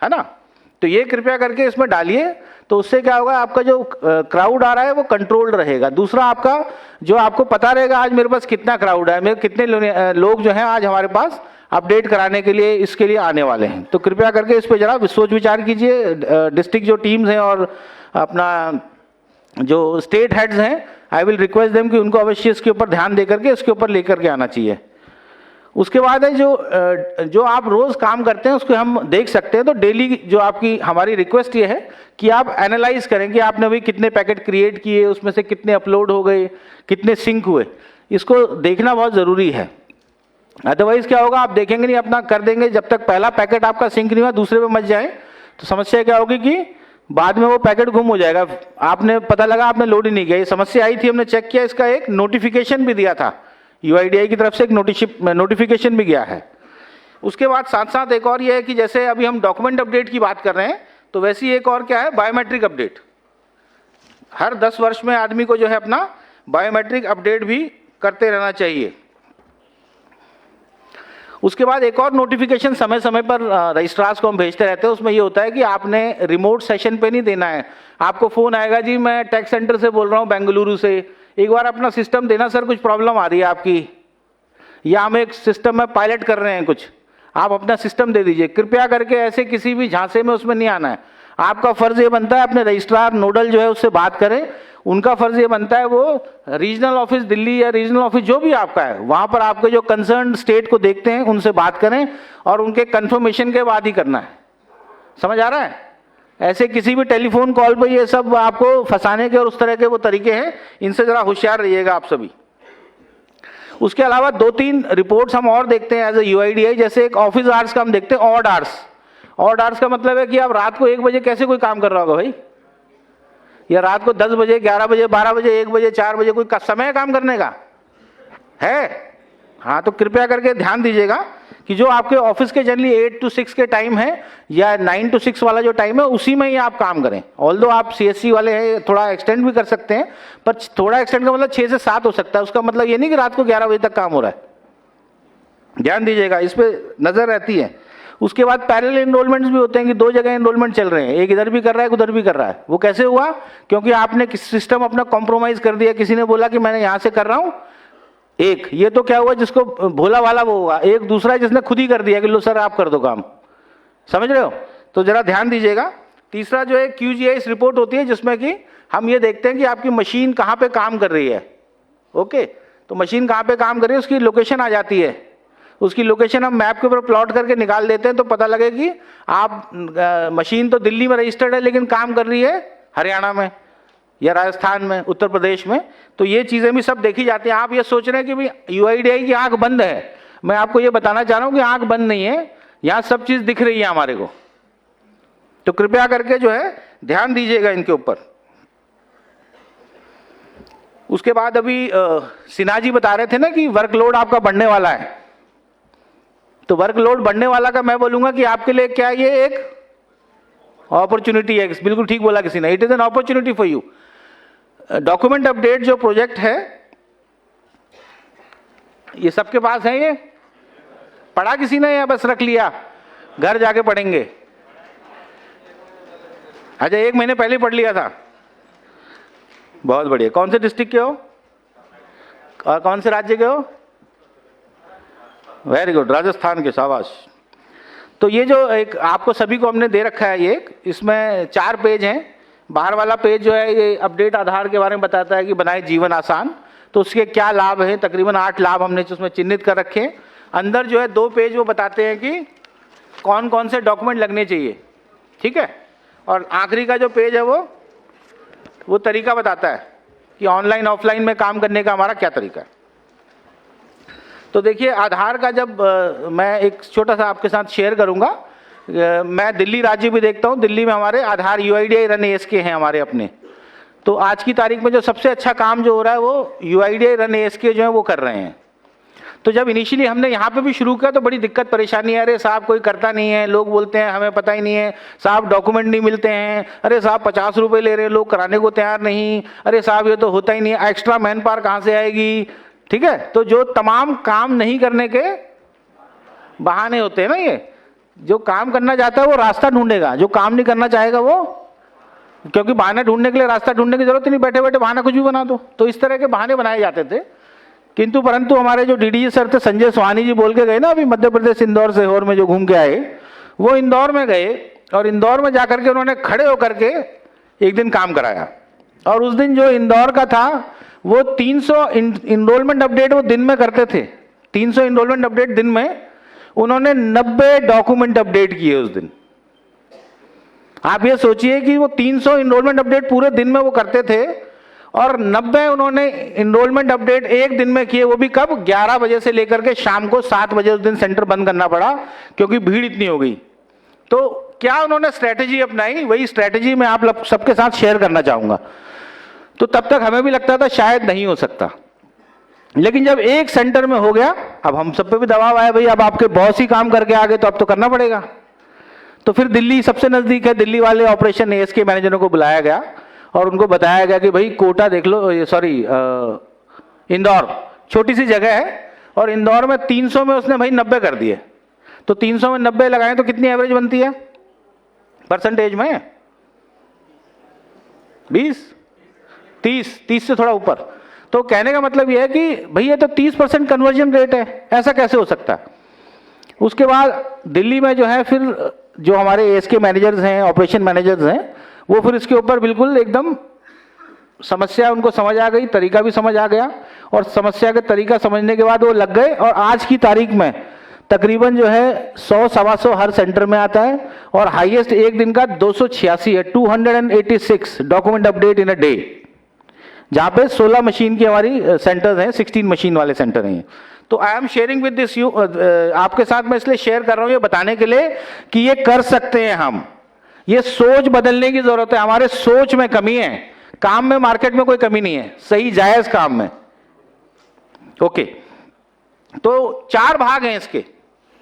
है ना। तो ये कृपया करके इसमें डालिए, तो उससे क्या होगा, आपका जो क्राउड आ रहा है वो कंट्रोल्ड रहेगा। दूसरा, आपका जो आपको पता रहेगा आज मेरे पास कितना क्राउड है, मेरे कितने लोग जो हैं आज हमारे पास अपडेट कराने के लिए इसके लिए आने वाले हैं। तो कृपया करके इस पर जरा सोच विचार कीजिए। डिस्ट्रिक्ट जो टीम्स हैं और अपना जो स्टेट हेड्स हैं, आई विल रिक्वेस्ट देम कि उनको अवश्य इसके ऊपर ध्यान दे करके इसके ऊपर लेकर के आना चाहिए। उसके बाद है जो आप रोज काम करते हैं उसको हम देख सकते हैं। तो डेली जो आपकी हमारी रिक्वेस्ट ये है कि आप एनालाइज करें कि आपने अभी कितने पैकेट क्रिएट किए, उसमें से कितने अपलोड हो गए, कितने सिंक हुए, इसको देखना बहुत जरूरी है। अदरवाइज क्या होगा, आप देखेंगे नहीं, अपना कर देंगे, जब तक पहला पैकेट आपका सिंक नहीं हुआ दूसरे पे मच जाए तो समस्या क्या होगी कि बाद में वो पैकेट गुम हो जाएगा, आपने पता लगा आपने लोड ही नहीं किया। ये समस्या आई थी, हमने चेक किया, इसका एक नोटिफिकेशन भी दिया था, यूआईडीआई की तरफ से एक नोटिफिकेशन भी गया है। उसके बाद साथ साथ एक और ये है कि जैसे अभी हम डॉक्यूमेंट अपडेट की बात कर रहे हैं, तो वैसे ही एक और क्या है, बायोमेट्रिक अपडेट। हर 10 वर्ष में आदमी को जो है अपना बायोमेट्रिक अपडेट भी करते रहना चाहिए। उसके बाद एक और नोटिफिकेशन समय समय पर रजिस्ट्रार्स को हम भेजते रहते हैं। उसमें ये होता है कि आपने रिमोट सेशन पे नहीं देना है। आपको फोन आएगा, जी मैं टैक्स सेंटर से बोल रहा हूँ बेंगलुरु से, एक बार अपना सिस्टम देना सर, कुछ प्रॉब्लम आ रही है आपकी, या हम एक सिस्टम में पायलट कर रहे हैं कुछ, आप अपना सिस्टम दे दीजिए। कृपया करके ऐसे किसी भी झांसे में उसमें नहीं आना है। आपका फर्ज ये बनता है अपने रजिस्ट्रार नोडल जो है उससे बात करें, उनका फर्ज ये बनता है वो रीजनल ऑफिस दिल्ली या रीजनल ऑफिस जो भी आपका है वहां पर आपके जो कंसर्न स्टेट को देखते हैं उनसे बात करें और उनके कंफर्मेशन के बाद ही करना है। समझ आ रहा है? ऐसे किसी भी टेलीफोन कॉल पर ये सब आपको फंसाने के और उस तरह के वो तरीके हैं, इनसे जरा होशियार रहिएगा आप सभी। उसके अलावा 2-3 रिपोर्ट्स हम और देखते हैं एज ए यूआईडीआई। जैसे एक ऑफिस आवर्स का हम देखते हैं, ऑड आवर्स। ऑड आवर्स का मतलब है कि आप रात को 1 बजे कैसे कोई काम कर रहा होगा भाई, या रात को 10 बजे, 11 बजे, 12 बजे, 1 बजे, 4 बजे, कोई समय है काम करने का है? हाँ, तो कृपया करके ध्यान दीजिएगा कि जो आपके ऑफिस के जनरली 8 to 6 के टाइम है या 9 to 6 वाला जो टाइम है उसी में ही आप काम करें। ऑल्दो आप सीएससी वाले हैं, थोड़ा एक्सटेंड भी कर सकते हैं, पर थोड़ा एक्सटेंड का मतलब 6 से 7 हो सकता है। उसका मतलब ये नहीं कि रात को 11 बजे तक काम हो रहा है। ध्यान दीजिएगा, इस पे नजर रहती है। उसके बाद पैरेलल एनरोलमेंट्स भी होते हैं कि 2 जगह एनरोलमेंट चल रहे हैं, एक इधर भी कर रहा है, उधर भी कर रहा है। वो कैसे हुआ? क्योंकि आपने सिस्टम अपना कॉम्प्रोमाइज कर दिया। किसी ने बोला कि मैंने यहां से कर रहा हूं, एक ये तो क्या हुआ, जिसको भोला वाला वो हुआ, एक दूसरा है जिसने खुद ही कर दिया कि लो सर आप कर दो काम। समझ रहे हो? तो जरा ध्यान दीजिएगा। तीसरा जो है QGIS रिपोर्ट होती है, जिसमें कि हम ये देखते हैं कि आपकी मशीन कहाँ पे काम कर रही है। ओके, तो मशीन कहाँ पे काम कर रही है उसकी लोकेशन आ जाती है। उसकी लोकेशन हम मैप के ऊपर प्लॉट करके निकाल देते हैं, तो पता लगे कि आप मशीन तो दिल्ली में रजिस्टर्ड है लेकिन काम कर रही है हरियाणा में या राजस्थान में, उत्तर प्रदेश में। तो ये चीजें भी सब देखी जाती हैं। आप ये सोच रहे हैं कि भाई यूआईडीआई की आंख बंद है, मैं आपको ये बताना चाह रहा हूं कि आंख बंद नहीं है, यहां सब चीज दिख रही है हमारे को। तो कृपया करके जो है ध्यान दीजिएगा इनके ऊपर। उसके बाद अभी सिन्हा जी बता रहे थे ना कि वर्कलोड आपका बढ़ने वाला है। तो वर्कलोड बढ़ने वाला का मैं बोलूंगा कि आपके लिए क्या ये एक अपॉर्चुनिटी है। बिल्कुल ठीक बोला किसी ने, it is an opportunity for you. Document update जो प्रोजेक्ट है ये सबके पास है, ये पढ़ा किसी ने या बस रख लिया, घर जाके पढ़ेंगे? अच्छा, 1 महीने पहले पढ़ लिया था, बहुत बढ़िया। कौन से डिस्ट्रिक्ट के हो और कौन से राज्य के हो? वेरी गुड, राजस्थान के, शाबाश। तो ये जो एक आपको सभी को हमने दे रखा है, ये इसमें 4 पेज हैं। बाहर वाला पेज जो है ये अपडेट आधार के बारे में बताता है कि बनाए जीवन आसान, तो उसके क्या लाभ हैं। तकरीबन 8 लाभ हमने उसमें चिन्हित कर रखे हैं। अंदर जो है 2 पेज वो बताते हैं कि कौन कौन से डॉक्यूमेंट लगने चाहिए, ठीक है। और आखिरी का जो पेज है वो तरीका बताता है कि ऑनलाइन ऑफलाइन में काम करने का हमारा क्या तरीका है। तो देखिए, आधार का जब मैं एक छोटा सा आपके साथ शेयर करूंगा। मैं दिल्ली राज्य भी देखता हूं, दिल्ली में हमारे आधार यूआईडीआई रन ASK हैं हमारे अपने। तो आज की तारीख में जो सबसे अच्छा काम जो हो रहा है वो यूआईडीआई रन ASK जो है वो कर रहे हैं। तो जब इनिशियली हमने यहाँ पे भी शुरू किया तो बड़ी दिक्कत परेशानी है, अरे साहब कोई करता नहीं है, लोग बोलते हैं हमें पता ही नहीं है, साहब डॉक्यूमेंट नहीं मिलते हैं, अरे साहब 50 रुपए ले रहे हैं, लोग कराने को तैयार नहीं, अरे साहब ये तो होता ही नहीं है, एक्स्ट्रा मैन पावर कहाँ से आएगी, ठीक है। तो जो तमाम काम नहीं करने के बहाने होते हैं ना, ये जो काम करना चाहता है वो रास्ता ढूंढेगा, जो काम नहीं करना चाहेगा वो, क्योंकि बहाना ढूंढने के लिए रास्ता ढूंढने की जरूरत ही नहीं, बैठे बैठे बहाना कुछ भी बना दो। तो इस तरह के बहाने बनाए जाते थे। किंतु परंतु हमारे जो डीडीजी सर थे, संजय सोहानी जी बोल के गए ना अभी मध्य प्रदेश इंदौर से सीहोर में जो घूम के आए, वो इंदौर में गए और इंदौर में जाकर के उन्होंने खड़े होकर के एक दिन काम कराया। और उस दिन जो इंदौर का था वो 300 इनरोलमेंट अपडेट वो दिन में करते थे। 300 इनरोलमेंट अपडेट दिन में, उन्होंने 90 डॉक्यूमेंट अपडेट किए उस दिन। आप ये सोचिए कि वो 300 इनरोलमेंट अपडेट पूरे दिन में वो करते थे और 90 उन्होंने इनरोलमेंट अपडेट एक दिन में किए, वो भी कब? 11 बजे से लेकर के शाम को 7 बजे उस दिन सेंटर बंद करना पड़ा क्योंकि भीड़ इतनी हो गई। तो क्या उन्होंने स्ट्रैटेजी अपनाई, वही स्ट्रैटेजी मैं आप सबके साथ शेयर करना चाहूंगा। तो तब तक हमें भी लगता था शायद नहीं हो सकता, लेकिन जब एक सेंटर में हो गया, अब हम सब पे भी दबाव आया, भाई अब आपके बॉस ही काम करके आ गए तो अब तो करना पड़ेगा। तो फिर दिल्ली सबसे नजदीक है, दिल्ली वाले ऑपरेशन एएसके मैनेजरों को बुलाया गया और उनको बताया गया कि भाई कोटा देख लो, सॉरी इंदौर छोटी सी जगह है और इंदौर में 300 में उसने भाई 90 कर दिए। तो 300 में 90 लगाएं तो कितनी एवरेज बनती है परसेंटेज में? 20, 30 से थोड़ा ऊपर। तो कहने का मतलब यह है कि भैया तो 30% कन्वर्जन रेट है, ऐसा कैसे हो सकता है? उसके बाद दिल्ली में जो है फिर जो हमारे एएसके मैनेजर्स हैं, ऑपरेशन मैनेजर्स हैं, वो फिर इसके ऊपर बिल्कुल एकदम समस्या उनको समझ आ गई, तरीका भी समझ आ गया और समस्या का तरीका समझने के बाद वो लग गए और आज की तारीख में तकरीबन जो है 100-125 हर सेंटर में आता है और हाईएस्ट एक दिन का 286 है, 286 document update in a day, जहां पे 16 मशीन की हमारी सेंटर्स हैं, 16 मशीन वाले सेंटर हैं। तो I am sharing with this you, आपके साथ मैं इसलिए शेयर कर रहा हूं ये बताने के लिए कि ये कर सकते हैं हम। ये सोच बदलने की जरूरत है, हमारे सोच में कमी है। काम में मार्केट में कोई कमी नहीं है, सही जायज काम में। ओके, तो 4 भाग हैं इसके।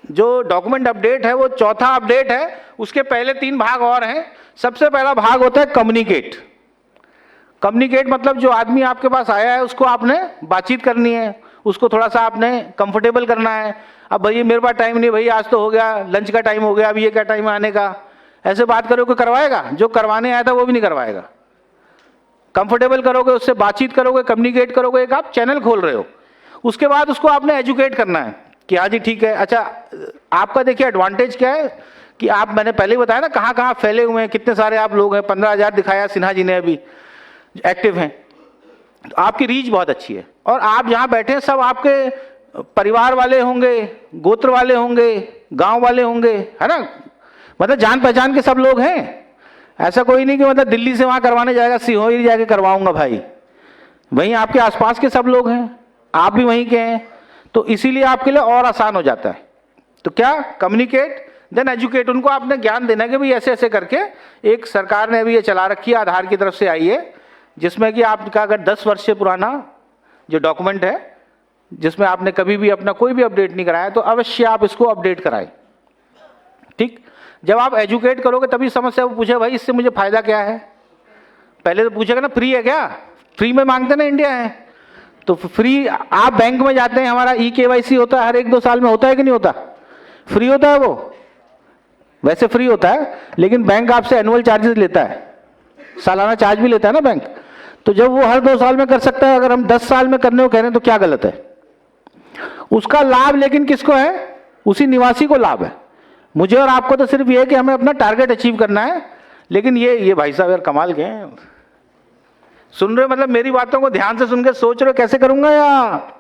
जो डॉक्यूमेंट अपडेट है वो चौथा अपडेट है, उसके पहले 3 भाग और हैं। सबसे पहला भाग होता है कम्युनिकेट। कम्युनिकेट मतलब जो आदमी आपके पास आया है उसको आपने बातचीत करनी है, उसको थोड़ा सा आपने कंफर्टेबल करना है। अब भैया मेरे पास टाइम नहीं, भैया आज तो हो गया, लंच का टाइम हो गया, अब ये क्या टाइम है आने का, ऐसे बात करोगे करवाएगा? जो करवाने आया था वो भी नहीं करवाएगा। कंफर्टेबल करोगे, उससे बातचीत करोगे, कम्युनिकेट करोगे, एक आप चैनल खोल रहे हो। उसके बाद उसको आपने एजुकेट करना है कि हाँ जी ठीक है। अच्छा, आपका देखिए एडवांटेज क्या है कि आप, मैंने पहले ही बताया ना कहाँ कहाँ फैले हुए हैं, कितने सारे आप लोग हैं, 15,000 दिखाया सिन्हा जी ने अभी एक्टिव हैं। तो आपकी रीच बहुत अच्छी है और आप जहाँ बैठे हैं सब आपके परिवार वाले होंगे, गोत्र वाले होंगे, गांव वाले होंगे, है ना, मतलब जान पहचान के सब लोग हैं। ऐसा कोई नहीं कि मतलब दिल्ली से वहां करवाने जाएगा, सीहोर ही जाके करवाऊंगा भाई, वहीं आपके आसपास के सब लोग हैं, आप भी वहीं के हैं। तो इसीलिए आपके लिए और आसान हो जाता है। तो क्या? Communicate then educate. उनको आपने ज्ञान देना है कि भाई ऐसे ऐसे करके, एक सरकार ने अभी ये चला रखी है, आधार की तरफ से आई है, जिसमें कि आपका अगर 10 वर्ष से पुराना जो डॉक्यूमेंट है, जिसमें आपने कभी भी अपना कोई भी अपडेट नहीं कराया, तो अवश्य आप इसको अपडेट कराएं। ठीक, जब आप एजुकेट करोगे तभी समस्या वो पूछे भाई इससे मुझे फायदा क्या है। पहले तो पूछेगा ना फ्री है क्या, फ्री में मांगते ना इंडिया है, तो फ्री। आप बैंक में जाते हैं, हमारा EKYC होता है, हर 1-2 साल में होता है कि नहीं होता? फ्री होता है वो, वैसे फ्री होता है, लेकिन बैंक आपसे एनुअल चार्जेस लेता है, सालाना चार्ज भी लेता है ना बैंक। तो जब वो हर 2 साल में कर सकता है, अगर हम 10 साल में करने को कह रहे हैं तो क्या गलत है? उसका लाभ लेकिन किसको है? उसी निवासी को लाभ है। मुझे और आपको तो सिर्फ ये है कि हमें अपना टारगेट अचीव करना है। लेकिन ये भाई साहब यार कमाल के हैं, सुन रहे, मतलब मेरी बातों को ध्यान से सुन के सोच रहे कैसे करूंगा यार।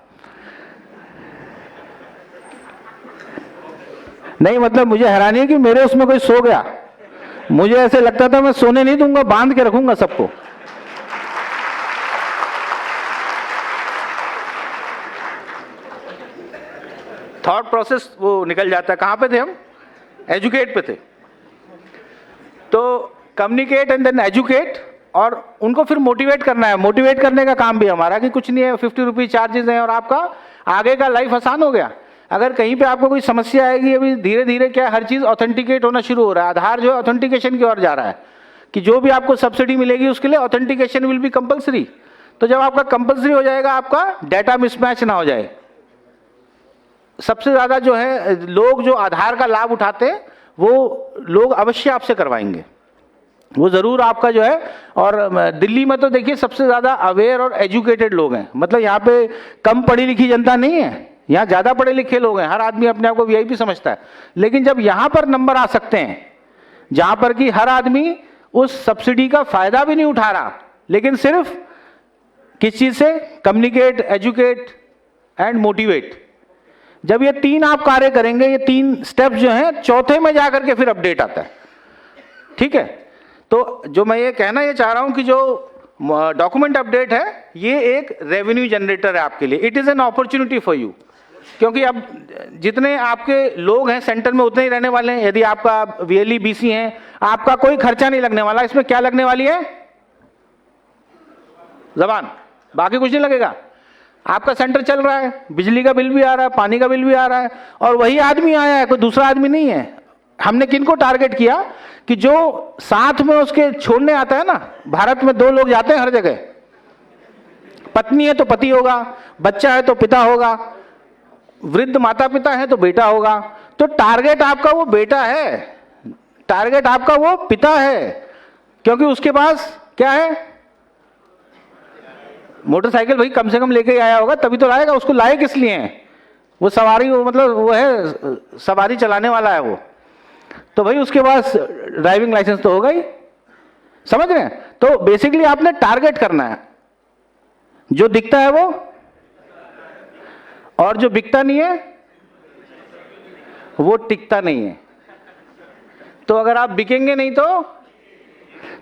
नहीं, मतलब मुझे हैरानी है कि मेरे उसमें कोई सो गया। मुझे ऐसे लगता था मैं सोने नहीं दूंगा, बांध के रखूंगा सबको। थॉट प्रोसेस वो निकल जाता है। कहां पे थे हम? एजुकेट पे थे। तो कम्युनिकेट एंड देन एजुकेट, और उनको फिर मोटिवेट करना है। मोटिवेट करने का काम भी हमारा कि कुछ नहीं है, 50 रुपीज चार्जेस हैं और आपका आगे का लाइफ आसान हो गया। अगर कहीं पे आपको कोई समस्या आएगी, अभी धीरे धीरे क्या हर चीज ऑथेंटिकेट होना शुरू हो रहा है। आधार जो है ऑथेंटिकेशन की ओर जा रहा है कि जो भी आपको सब्सिडी मिलेगी उसके लिए ऑथेंटिकेशन विल बी कंपलसरी। तो जब आपका कंपलसरी हो जाएगा, आपका डाटा मिसमैच ना हो जाए। सबसे ज्यादा जो है लोग जो आधार का लाभ उठाते हैं वो लोग अवश्य आपसे करवाएंगे, वो जरूर आपका जो है। और दिल्ली में तो देखिए सबसे ज्यादा अवेयर और एजुकेटेड लोग हैं, मतलब यहाँ पे कम पढ़ी लिखी जनता नहीं है, यहाँ ज्यादा पढ़े लिखे लोग हैं, हर आदमी अपने आप को वीआईपी समझता है। लेकिन जब यहाँ पर नंबर आ सकते हैं जहां पर कि हर आदमी उस सब्सिडी का फायदा भी नहीं उठा रहा, लेकिन सिर्फ किस चीज से, कम्युनिकेट, एजुकेट एंड मोटिवेट, जब ये तीन आप कार्य करेंगे, ये तीन स्टेप जो हैं, चौथे में जाकर के फिर अपडेट आता है। ठीक है, तो जो मैं ये कहना ये चाह रहा हूं कि जो डॉक्यूमेंट अपडेट है ये एक रेवेन्यू जनरेटर है आपके लिए, it is an opportunity for you, क्योंकि अब जितने आपके लोग हैं सेंटर में उतने ही रहने वाले हैं। यदि आपका वीएलई बीसी है, आपका कोई खर्चा नहीं लगने वाला, इसमें क्या लगने वाली है, जबान, बाकी कुछ नहीं लगेगा। आपका सेंटर चल रहा है, बिजली का बिल भी आ रहा है, पानी का बिल भी आ रहा है, और वही आदमी आया है, कोई दूसरा आदमी नहीं है। हमने किनको टारगेट किया कि जो साथ में उसके छोड़ने आता है ना, भारत में 2 लोग जाते हैं हर जगह, पत्नी है तो पति होगा, बच्चा है तो पिता होगा, वृद्ध माता पिता है तो बेटा होगा। तो टारगेट आपका वो बेटा है, टारगेट आपका वो पिता है, क्योंकि उसके पास क्या है, मोटरसाइकिल भाई कम से कम लेके आया होगा, तभी तो लाएगा। उसको लाए किस लिए हैं, वो सवारी, वो मतलब वो है सवारी चलाने वाला है वो, तो भाई उसके पास ड्राइविंग लाइसेंस तो होगा ही, समझ रहे हैं। तो बेसिकली आपने टारगेट करना है, जो दिखता है वो, और जो बिकता नहीं है वो टिकता नहीं है। तो अगर आप बिकेंगे नहीं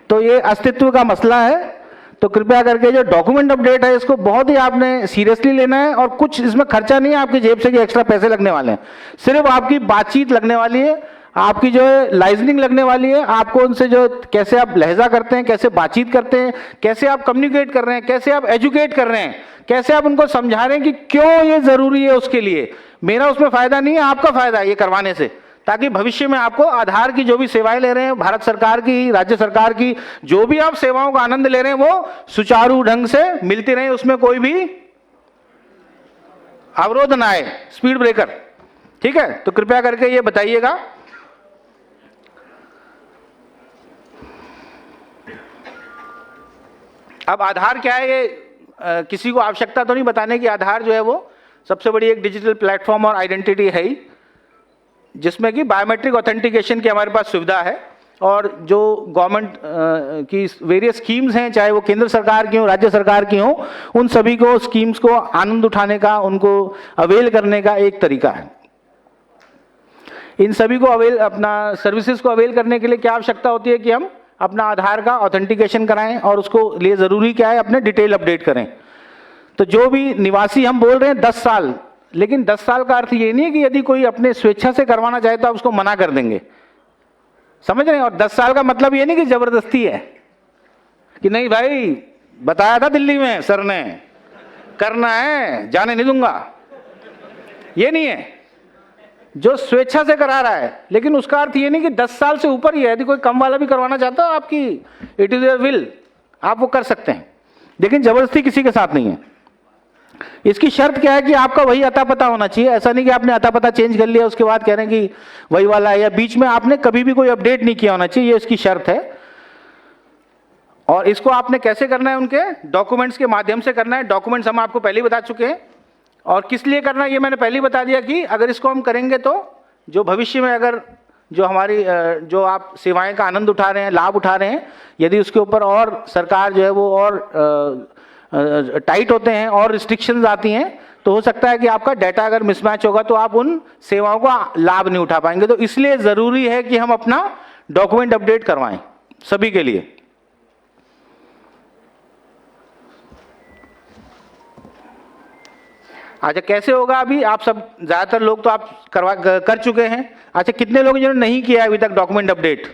तो ये अस्तित्व का मसला है। तो कृपया करके जो डॉक्यूमेंट अपडेट है इसको बहुत ही आपने सीरियसली लेना है, और कुछ इसमें खर्चा नहीं है आपकी जेब से कि एक्स्ट्रा पैसे लगने वाले हैं, सिर्फ आपकी बातचीत लगने वाली है, आपकी जो है लाइजनिंग लगने वाली है, आपको उनसे जो कैसे आप लहजा करते हैं, कैसे बातचीत करते हैं, कैसे आप कम्युनिकेट कर रहे हैं, कैसे आप एजुकेट कर रहे हैं, कैसे आप उनको समझा रहे हैं कि क्यों ये जरूरी है उसके लिए। मेरा उसमें फायदा नहीं है, आपका फायदा है ये करवाने से, ताकि भविष्य में आपको आधार की जो भी सेवाएं ले रहे हैं, भारत सरकार की, राज्य सरकार की, जो भी आप सेवाओं का आनंद ले रहे हैं वो सुचारू ढंग से मिलती रहे, उसमें कोई भी अवरोध ना आए, स्पीड ब्रेकर। ठीक है, तो कृपया करके ये बताइएगा। अब आधार क्या है, ये किसी को आवश्यकता तो नहीं बताने की, आधार जो है वो सबसे बड़ी एक डिजिटल प्लेटफॉर्म और आइडेंटिटी है ही, जिसमें कि बायोमेट्रिक ऑथेंटिकेशन की हमारे पास सुविधा है। और जो गवर्नमेंट की वेरियस स्कीम्स हैं, चाहे वो केंद्र सरकार की हो, राज्य सरकार की हो, उन सभी को स्कीम्स को आनंद उठाने का, उनको अवेल करने का एक तरीका है। इन सभी को अवेल, अपना सर्विसेज को अवेल करने के लिए क्या आवश्यकता होती है कि हम अपना आधार का ऑथेंटिकेशन कराएं, और उसको लिए जरूरी क्या है, अपने डिटेल अपडेट करें। तो जो भी निवासी हम बोल रहे हैं 10 साल, लेकिन 10 साल का अर्थ ये नहीं है कि यदि कोई अपने स्वेच्छा से करवाना चाहे तो आप उसको मना कर देंगे, समझ रहे हैं। और 10 साल का मतलब ये नहीं कि जबरदस्ती है, कि नहीं भाई बताया था दिल्ली में सर ने, करना है, जाने नहीं दूंगा, ये नहीं है। जो स्वेच्छा से करा रहा है, लेकिन उसका अर्थ ये नहीं कि 10 साल से ऊपर ही है। यदि कोई कम वाला भी करवाना चाहता है, आपकी इट इज योर विल, आप वो कर सकते हैं, लेकिन जबरदस्ती किसी के साथ नहीं है। इसकी शर्त क्या है कि आपका वही अता पता होना चाहिए। ऐसा नहीं कि आपने अता पता चेंज कर लिया उसके बाद कह रहे हैं कि वही वाला है, या बीच में आपने कभी भी कोई अपडेट नहीं किया होना चाहिए, ये इसकी शर्त है। और इसको आपने कैसे करना है, उनके डॉक्यूमेंट्स के माध्यम से करना है। डॉक्यूमेंट्स हम आपको पहले ही बता चुके हैं, और किस लिए करना है ये मैंने पहले ही बता दिया कि अगर इसको हम करेंगे तो जो भविष्य में अगर जो हमारी जो आप सेवाएं का आनंद उठा रहे हैं, लाभ उठा रहे हैं, यदि उसके ऊपर और सरकार जो है वो और टाइट होते हैं और रिस्ट्रिक्शंस आती हैं, तो हो सकता है कि आपका डाटा अगर मिसमैच होगा तो आप उन सेवाओं का लाभ नहीं उठा पाएंगे। तो इसलिए जरूरी है कि हम अपना डॉक्यूमेंट अपडेट करवाएं सभी के लिए। अच्छा, कैसे होगा अभी आप सब, ज्यादातर लोग तो आप कर चुके हैं। अच्छा, कितने लोग जिन्होंने नहीं किया अभी तक डॉक्यूमेंट अपडेट?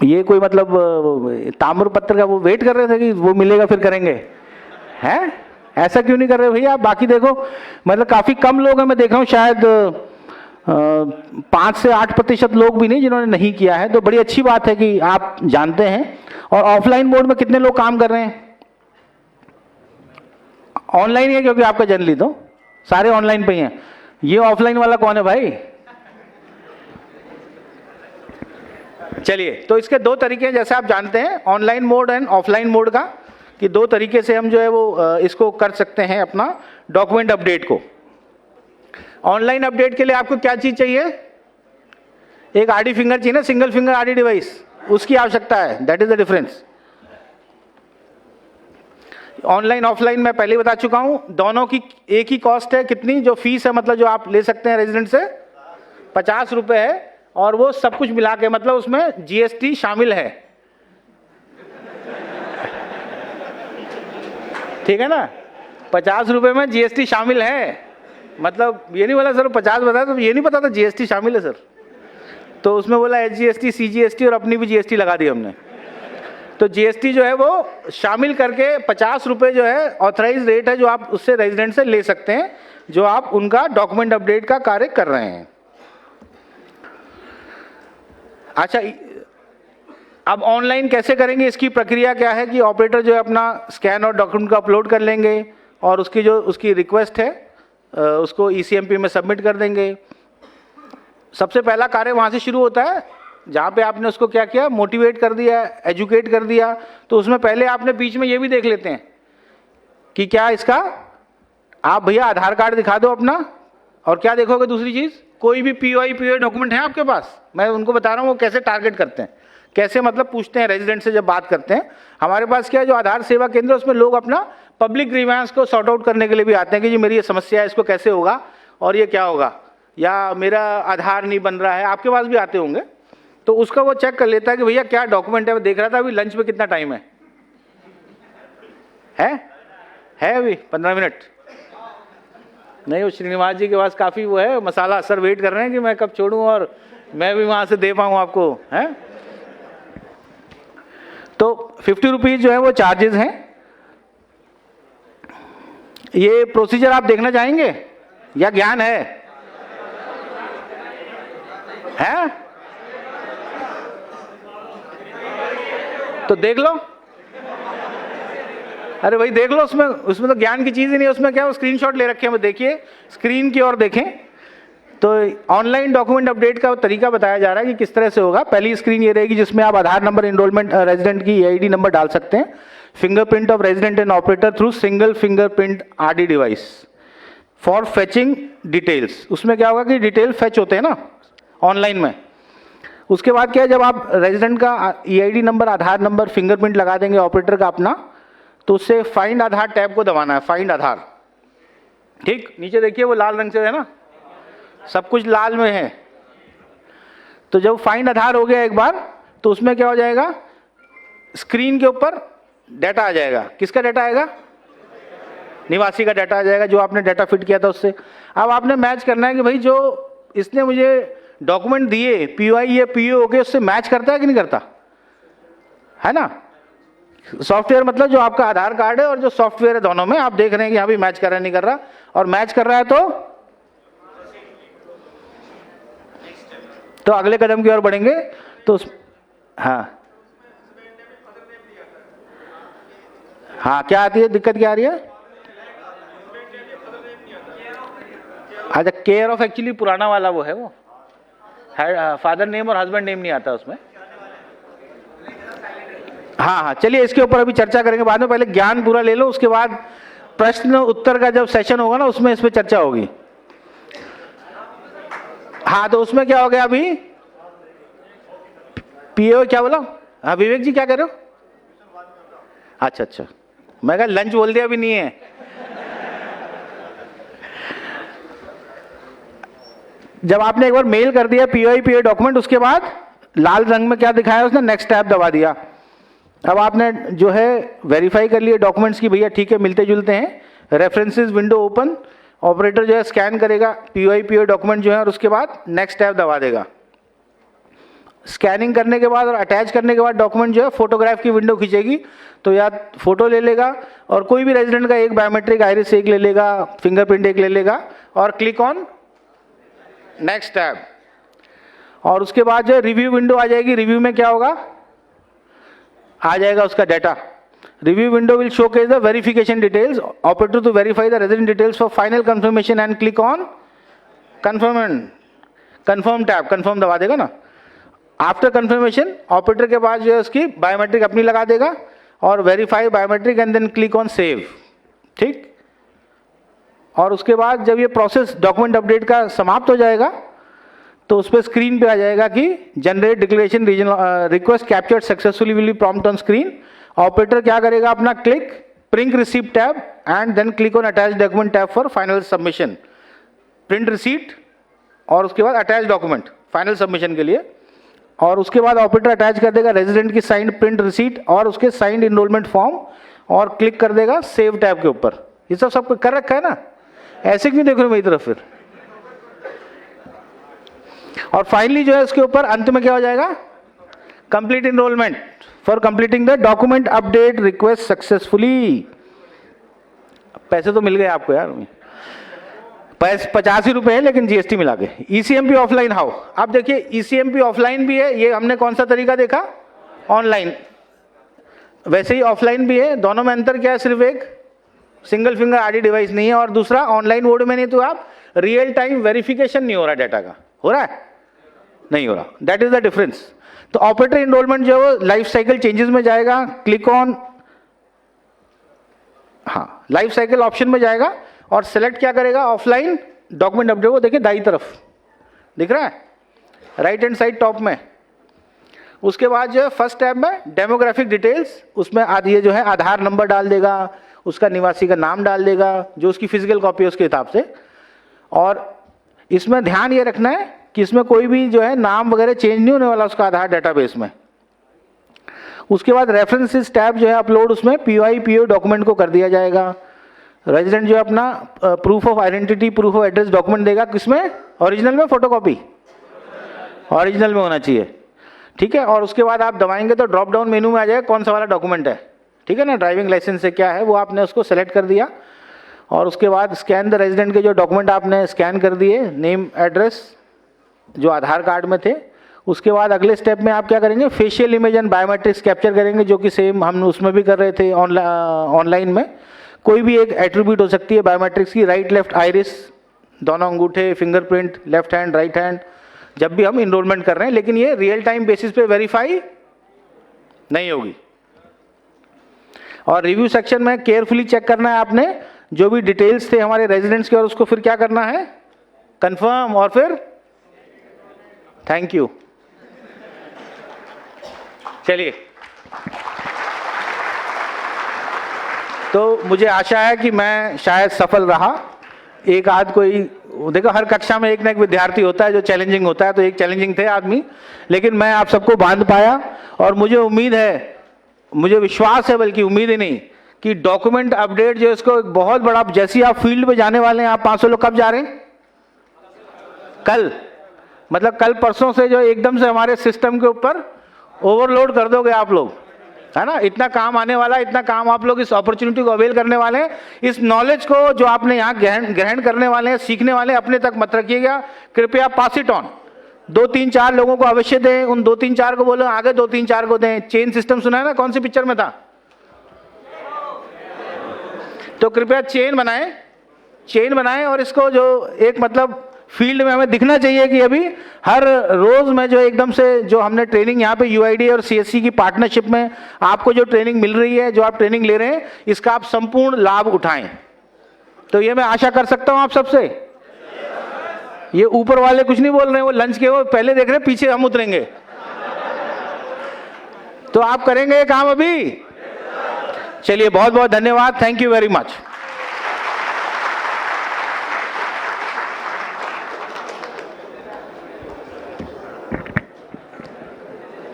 ये कोई मतलब ताम्र पत्र का वो वेट कर रहे थे कि वो मिलेगा फिर करेंगे, हैं? ऐसा क्यों नहीं कर रहे भैया? बाकी देखो, मतलब काफी कम लोग हैं, मैं देख रहा हूँ शायद 5 से 8% लोग भी नहीं जिन्होंने नहीं किया है। तो बड़ी अच्छी बात है कि आप जानते हैं। और ऑफलाइन मोड में कितने लोग काम कर रहे हैं? ऑनलाइन है क्योंकि आपका जनरली तो सारे ऑनलाइन पे ही हैं। ये ऑफलाइन वाला कौन है भाई? चलिए, तो इसके दो तरीके हैं, जैसे आप जानते हैं online mode and offline mode का, कि दो तरीके से हम जो है वो इसको कर सकते हैं अपना डॉक्यूमेंट अपडेट को। ऑनलाइन अपडेट के लिए आपको क्या चीज चाहिए? एक आरडी फिंगर चाहिए ना, सिंगल फिंगर आरडी डिवाइस, उसकी आवश्यकता है। That is the difference. Online offline मैं पहले बता चुका हूं, दोनों की एक ही कॉस्ट है। कितनी? जो फीस है, मतलब जो आप ले सकते हैं रेजिडेंट से, 50 रुपए है, और वो सब कुछ मिला के, मतलब उसमें जीएसटी शामिल है। ठीक है ना, 50 रुपए में जीएसटी शामिल है। मतलब ये नहीं बोला सर 50 बताया, तो ये नहीं पता था जीएसटी शामिल है सर। तो उसमें बोला एचजीएसटी, सीजीएसटी और अपनी भी जीएसटी लगा दी हमने। तो जीएसटी जो है वो शामिल करके 50 रुपए जो है ऑथराइज रेट है, जो आप उससे रेजिडेंट से ले सकते हैं, जो आप उनका डॉक्यूमेंट अपडेट का कार्य कर रहे हैं। अच्छा, अब ऑनलाइन कैसे करेंगे? इसकी प्रक्रिया क्या है कि ऑपरेटर जो है अपना स्कैन और डॉक्यूमेंट को अपलोड कर लेंगे, और उसकी जो उसकी रिक्वेस्ट है उसको ईसीएमपी में सबमिट कर देंगे। सबसे पहला कार्य वहां से शुरू होता है जहां पे आपने उसको क्या किया, मोटिवेट कर दिया, एजुकेट कर दिया। तो उसमें पहले आपने बीच में ये भी देख लेते हैं कि क्या इसका, आप भैया आधार कार्ड दिखा दो अपना, और क्या देखोगे दूसरी चीज, कोई भी पीओआई डॉक्यूमेंट है आपके पास? मैं उनको बता रहा हूँ वो कैसे टारगेट करते हैं, कैसे मतलब पूछते हैं रेजिडेंट से जब बात करते हैं। हमारे पास क्या है, जो आधार सेवा केंद्र, उसमें लोग अपना पब्लिक ग्रीवेंस को सॉर्ट आउट करने के लिए भी आते हैं कि जी मेरी ये समस्या है, इसको कैसे होगा और ये क्या होगा, या मेरा आधार नहीं बन रहा है, आपके पास भी आते होंगे। तो उसका वो चेक कर लेता है कि भैया क्या डॉक्यूमेंट है। मैं देख रहा था अभी लंच में कितना टाइम है अभी 15 मिनट। नहीं, वो श्रीनिवास जी के पास काफी वो है मसाला, सर वेट कर रहे हैं कि मैं कब छोड़ूं और मैं भी वहां से दे पाऊं आपको, है। तो 50 रुपीज जो है वो चार्जेस हैं। ये प्रोसीजर आप देखना चाहेंगे या ज्ञान है? तो देख लो। अरे भाई देख लो, उसमें तो ज्ञान की चीज ही नहीं है। उसमें क्या है, स्क्रीनशॉट ले रखे हैं, वो देखिए, स्क्रीन की ओर देखें। तो ऑनलाइन डॉक्यूमेंट अपडेट का तरीका बताया जा रहा है कि किस तरह से होगा। पहली स्क्रीन ये रहेगी जिसमें आप आधार नंबर, एनरोलमेंट, रेजिडेंट की ईआईडी नंबर डाल सकते हैं, fingerprint of resident and operator through single fingerprint RD device for fetching details. उसमें क्या होगा कि डिटेल फेच होते हैं ना ऑनलाइन में। उसके बाद क्या है, जब आप रेजिडेंट का ईआईडी नंबर, आधार नंबर, फिंगरप्रिंट लगा देंगे ऑपरेटर का अपना, तो उससे फाइंड आधार टैब को दबाना है, फाइंड आधार। ठीक, नीचे देखिए वो लाल रंग से है ना, सब कुछ लाल में है। तो जब फाइंड आधार हो गया एक बार, तो उसमें क्या हो जाएगा, स्क्रीन के ऊपर डाटा आ जाएगा। किसका डाटा आएगा? निवासी का डाटा आ जाएगा, जो आपने डाटा फिट किया था उससे। अब आपने मैच करना है कि भाई जो इसने मुझे डॉक्यूमेंट दिए, पीओआई या पीओ के, उससे मैच करता है कि नहीं करता, है ना। सॉफ्टवेयर मतलब जो आपका आधार कार्ड है और जो सॉफ्टवेयर है, दोनों में आप देख रहे हैं कि यहाँ भी मैच कर रहा है, नहीं कर रहा। और मैच कर रहा है तो अगले कदम की ओर बढ़ेंगे। तो हाँ क्या आती है दिक्कत, क्या आ रही है? अच्छा, केयर ऑफ एक्चुअली पुराना वाला वो है, वो फादर नेम और हस्बैंड नेम नहीं आता उसमें। हाँ, चलिए इसके ऊपर अभी चर्चा करेंगे बाद में। पहले ज्ञान पूरा ले लो, उसके बाद प्रश्न उत्तर का जब सेशन होगा ना, उसमें इस पे चर्चा होगी। हाँ, तो उसमें क्या हो गया अभी, पीओ क्या बोला? हाँ विवेक जी क्या कह रहे हो? अच्छा, मैं कहा लंच बोल दिया, अभी नहीं है। जब आपने एक बार मेल कर दिया पीओआई पीओ डॉक्यूमेंट, उसके बाद लाल रंग में क्या दिखाया उसने, नेक्स्ट टैब दबा दिया। अब आपने जो है वेरीफाई कर लिए डॉक्यूमेंट्स की, भैया ठीक है मिलते जुलते हैं। रेफरेंसेस विंडो ओपन, ऑपरेटर जो है स्कैन करेगा पीओआई पीओ डॉक्यूमेंट जो है, और उसके बाद नेक्स्ट टैब दबा देगा। स्कैनिंग करने के बाद और अटैच करने के बाद डॉक्यूमेंट जो है फोटोग्राफ की विंडो खींचेगी, तो या फोटो ले लेगा, और कोई भी रेजिडेंट का एक बायोमेट्रिक आइरिस एक ले लेगा, फिंगरप्रिंट एक ले लेगा, और क्लिक ऑन नेक्स्ट टैब। और उसके बाद जो रिव्यू विंडो आ जाएगी। रिव्यू में क्या होगा, आ जाएगा उसका data. Review window will showcase the verification details. Operator to verify the resident details for final confirmation and click on confirm. Confirm tab, confirm दबा देगा ना. After confirmation, operator के पास जो है उसकी बायोमेट्रिक अपनी लगा देगा और verify biometric and then click on save. ठीक. और उसके बाद जब ये प्रोसेस डॉक्यूमेंट अपडेट का समाप्त हो जाएगा तो उस पर स्क्रीन पे आ जाएगा कि generate declaration regional request captured successfully will be prompt on screen. Operator क्या करेगा, अपना click print receipt tab and then click on attach document tab for final submission. Print receipt और उसके बाद अटैच डॉक्यूमेंट फाइनल सबमिशन के लिए. और उसके बाद ऑपरेटर अटैच कर देगा रेजिडेंट की साइंड प्रिंट रिसीट और उसके साइंड इनरोलमेंट फॉर्म और क्लिक कर देगा सेव टैब के ऊपर. ये सब कर रखा है ना, ऐसे क्यों देख रहे हो मेरी तरफ फिर. और फाइनली जो है इसके ऊपर अंत में क्या हो जाएगा, complete enrolment for completing the document update request successfully. पैसे तो मिल गए आपको यार, 85 रुपए है लेकिन जीएसटी मिला के. ईसीएमपी ऑफलाइन हाउ, आप देखिए ईसीएमपी ऑफलाइन भी है. ये हमने कौन सा तरीका देखा, ऑनलाइन. वैसे ही ऑफलाइन भी है. दोनों में अंतर क्या है, सिर्फ एक सिंगल फिंगर आईडी डिवाइस नहीं है और दूसरा ऑनलाइन मोड में नहीं. तो आप रियल टाइम वेरिफिकेशन नहीं हो रहा डाटा का, हो रहा है नहीं हो रहा, दैट इज द डिफरेंस. तो ऑपरेटर इनरोलमेंट जो है लाइफ साइकिल चेंजेस में जाएगा, क्लिक ऑन हाँ लाइफ साइकिल ऑप्शन में जाएगा और सेलेक्ट क्या करेगा, ऑफलाइन डॉक्यूमेंट अपडेट. वो देखिए दाई तरफ दिख रहा है, राइट हैंड साइड टॉप में. उसके बाद जो है फर्स्ट टैब में डेमोग्राफिक डिटेल्स, उसमें ये जो है आधार नंबर डाल देगा, उसका निवासी का नाम डाल देगा, जो उसकी फिजिकल कॉपी है उसके हिसाब से. और इसमें ध्यान ये रखना है कि इसमें कोई भी जो है नाम वगैरह चेंज नहीं होने वाला उसका आधार डेटाबेस में. उसके बाद रेफरेंसेस टैब जो है अपलोड, उसमें पीओ डॉक्यूमेंट को कर दिया जाएगा. रेजिडेंट जो है अपना proof of identity, proof of address document देगा, किसमें, ओरिजिनल में, फोटोकॉपी ओरिजिनल में होना चाहिए. ठीक है. और उसके बाद आप दबाएंगे तो ड्रॉप डाउन मेनू में आ जाएगा कौन सा वाला डॉक्यूमेंट है. ठीक है ना, ड्राइविंग लाइसेंस से क्या है वो आपने उसको सेलेक्ट कर दिया. और उसके बाद स्कैन द रेजिडेंट के जो डॉक्यूमेंट आपने स्कैन कर दिए, नेम एड्रेस जो आधार कार्ड में थे. उसके बाद अगले स्टेप में आप क्या करेंगे, facial image and biometrics capture करेंगे, जो कि सेम हम उसमें भी कर रहे थे ऑनलाइन में. कोई भी एक एट्रीब्यूट हो सकती है बायोमेट्रिक्स की, राइट लेफ्ट आइरिस, दोनों अंगूठे, fingerprint, left hand right hand, जब भी हम इनरोलमेंट कर रहे हैं. लेकिन ये रियल टाइम बेसिस पे वेरीफाई नहीं होगी. और रिव्यू सेक्शन में केयरफुली चेक करना है आपने जो भी डिटेल्स थे हमारे रेजिडेंट्स के, और उसको फिर क्या करना है, कंफर्म और फिर थैंक यू. चलिए, तो मुझे आशा है कि मैं शायद सफल रहा. एक आध कोई देखो, हर कक्षा में एक ना एक विद्यार्थी होता है जो चैलेंजिंग होता है, तो एक चैलेंजिंग थे आदमी, लेकिन मैं आप सबको बांध पाया. और मुझे उम्मीद है, मुझे विश्वास है, बल्कि उम्मीद ही नहीं, कि डॉक्यूमेंट अपडेट जो इसको एक बहुत बड़ा, जैसे आप फील्ड पे जाने वाले हैं, आप 500 लोग कब जा रहे हैं, कल, मतलब कल परसों से जो एकदम से हमारे सिस्टम के ऊपर ओवरलोड कर दोगे आप लोग, है ना. इतना काम आने वाला है, इतना काम आप लोग इस अपॉर्चुनिटी को अवेल करने वाले हैं. इस नॉलेज को जो आपने यहाँ ग्रहण करने वाले हैं, सीखने वाले हैं, अपने तक मत रखिएगा. कृपया पास इट ऑन. 2-3-4 लोगों को अवश्य दें. उन 2-3-4 को बोलो आगे 2-3-4 को दें. चेन सिस्टम सुना है ना, कौन सी पिक्चर में था, तो कृपया चेन बनाएं. और इसको जो एक मतलब फील्ड में हमें दिखना चाहिए कि अभी हर रोज में जो एकदम से जो हमने ट्रेनिंग यहाँ पे यूआईडी और सीएससी की पार्टनरशिप में आपको जो ट्रेनिंग मिल रही है, जो आप ट्रेनिंग ले रहे हैं, इसका आप संपूर्ण लाभ उठाएं. तो ये मैं आशा कर सकता हूं आप सबसे. ये ऊपर वाले कुछ नहीं बोल रहे हैं, वो लंच के वो पहले देख रहे हैं, पीछे हम उतरेंगे. तो आप करेंगे ये काम अभी. चलिए, बहुत बहुत धन्यवाद. Thank you very much.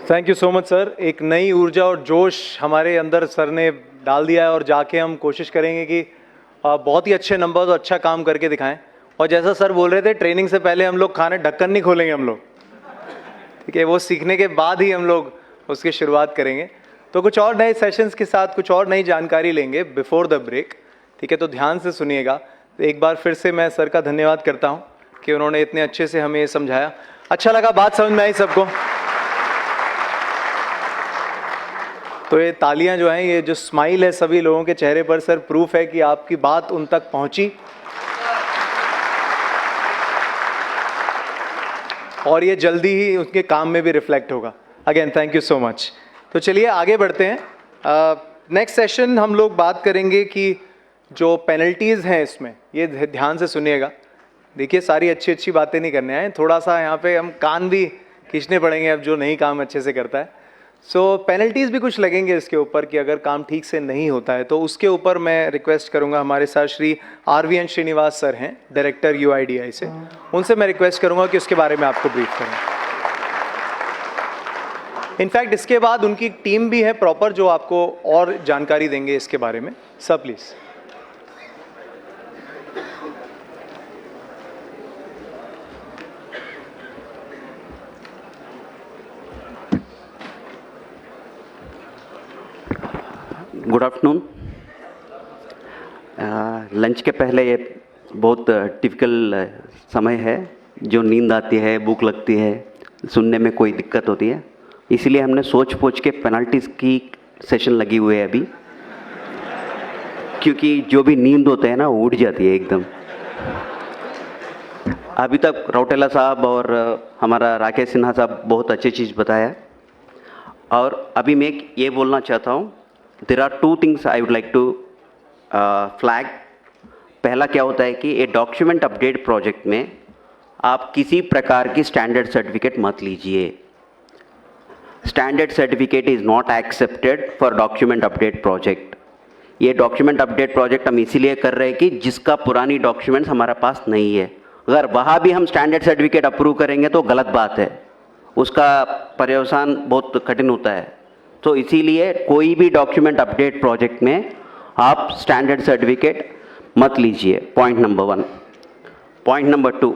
Thank you so much sir. एक नई ऊर्जा और जोश हमारे अंदर सर ने डाल दिया है और जाके हम कोशिश करेंगे कि बहुत ही अच्छे नंबर और अच्छा काम करके दिखाएं. और जैसा सर बोल रहे थे, ट्रेनिंग से पहले हम लोग खाने ढक्कन नहीं खोलेंगे हम लोग, ठीक है. वो सीखने के बाद ही हम लोग उसकी शुरुआत करेंगे. तो कुछ और नए सेशंस के साथ कुछ और नई जानकारी लेंगे बिफोर द ब्रेक, ठीक है. तो ध्यान से सुनिएगा. एक बार फिर से मैं सर का धन्यवाद करता हूँ कि उन्होंने इतने अच्छे से हमें ये समझाया. अच्छा लगा, बात समझ में आई सबको. तो ये तालियां जो हैं, ये जो स्माइल है सभी लोगों के चेहरे पर सर, प्रूफ है कि आपकी बात उन तक पहुंची और ये जल्दी ही उनके काम में भी रिफ्लेक्ट होगा। Again thank you so much. तो चलिए आगे बढ़ते हैं। नेक्स्ट सेशन हम लोग बात करेंगे कि जो पेनल्टीज़ हैं इसमें, ये ध्यान से सुनिएगा। देखिए सारी अच्छी अच्छी बातें नहीं करने आए, थोड़ा सा यहाँ पे हम कान भी खींचने पड़ेंगे अब जो नहीं काम अच्छे से करता है। सो पेनल्टीज़ भी कुछ लगेंगे इसके ऊपर कि अगर काम ठीक से नहीं होता है तो उसके ऊपर मैं रिक्वेस्ट करूंगा, हमारे साथ श्री RVN श्रीनिवास सर हैं, डायरेक्टर UIDAI से, उनसे मैं रिक्वेस्ट करूंगा कि उसके बारे में आपको ब्रीफ करें। इनफैक्ट इसके बाद उनकी एक टीम भी है प्रॉपर जो आपको और जानकारी देंगे इसके बारे में। Sir please. Good afternoon. Lunch के पहले ये बहुत टिपिकल समय है, जो नींद आती है, भूख लगती है, सुनने में कोई दिक्कत होती है, इसीलिए हमने सोच पोच के पेनल्टीज़ की सेशन लगी हुई है अभी, क्योंकि जो भी नींद होते हैं ना वो उड़ जाती है एकदम। अभी तक रौटेला साहब और हमारा राकेश सिन्हा साहब बहुत अच्छी चीज़ बताया, और अभी मैं ये बोलना चाहता हूँ, there are two things I would like to flag. पहला क्या होता है कि ये डॉक्यूमेंट अपडेट प्रोजेक्ट में आप किसी प्रकार की स्टैंडर्ड सर्टिफिकेट मत लीजिए। Standard certificate is not accepted for document update project. ये डॉक्यूमेंट अपडेट प्रोजेक्ट हम इसीलिए कर रहे हैं कि जिसका पुरानी डॉक्यूमेंट्स हमारे पास नहीं है, अगर वहाँ भी हम स्टैंडर्ड सर्टिफिकेट अप्रूव करेंगे तो गलत बात है, उसका पर्यवसान बहुत कठिन होता है। तो इसीलिए कोई भी डॉक्यूमेंट अपडेट प्रोजेक्ट में आप स्टैंडर्ड सर्टिफिकेट मत लीजिए, पॉइंट नंबर 1। पॉइंट नंबर 2,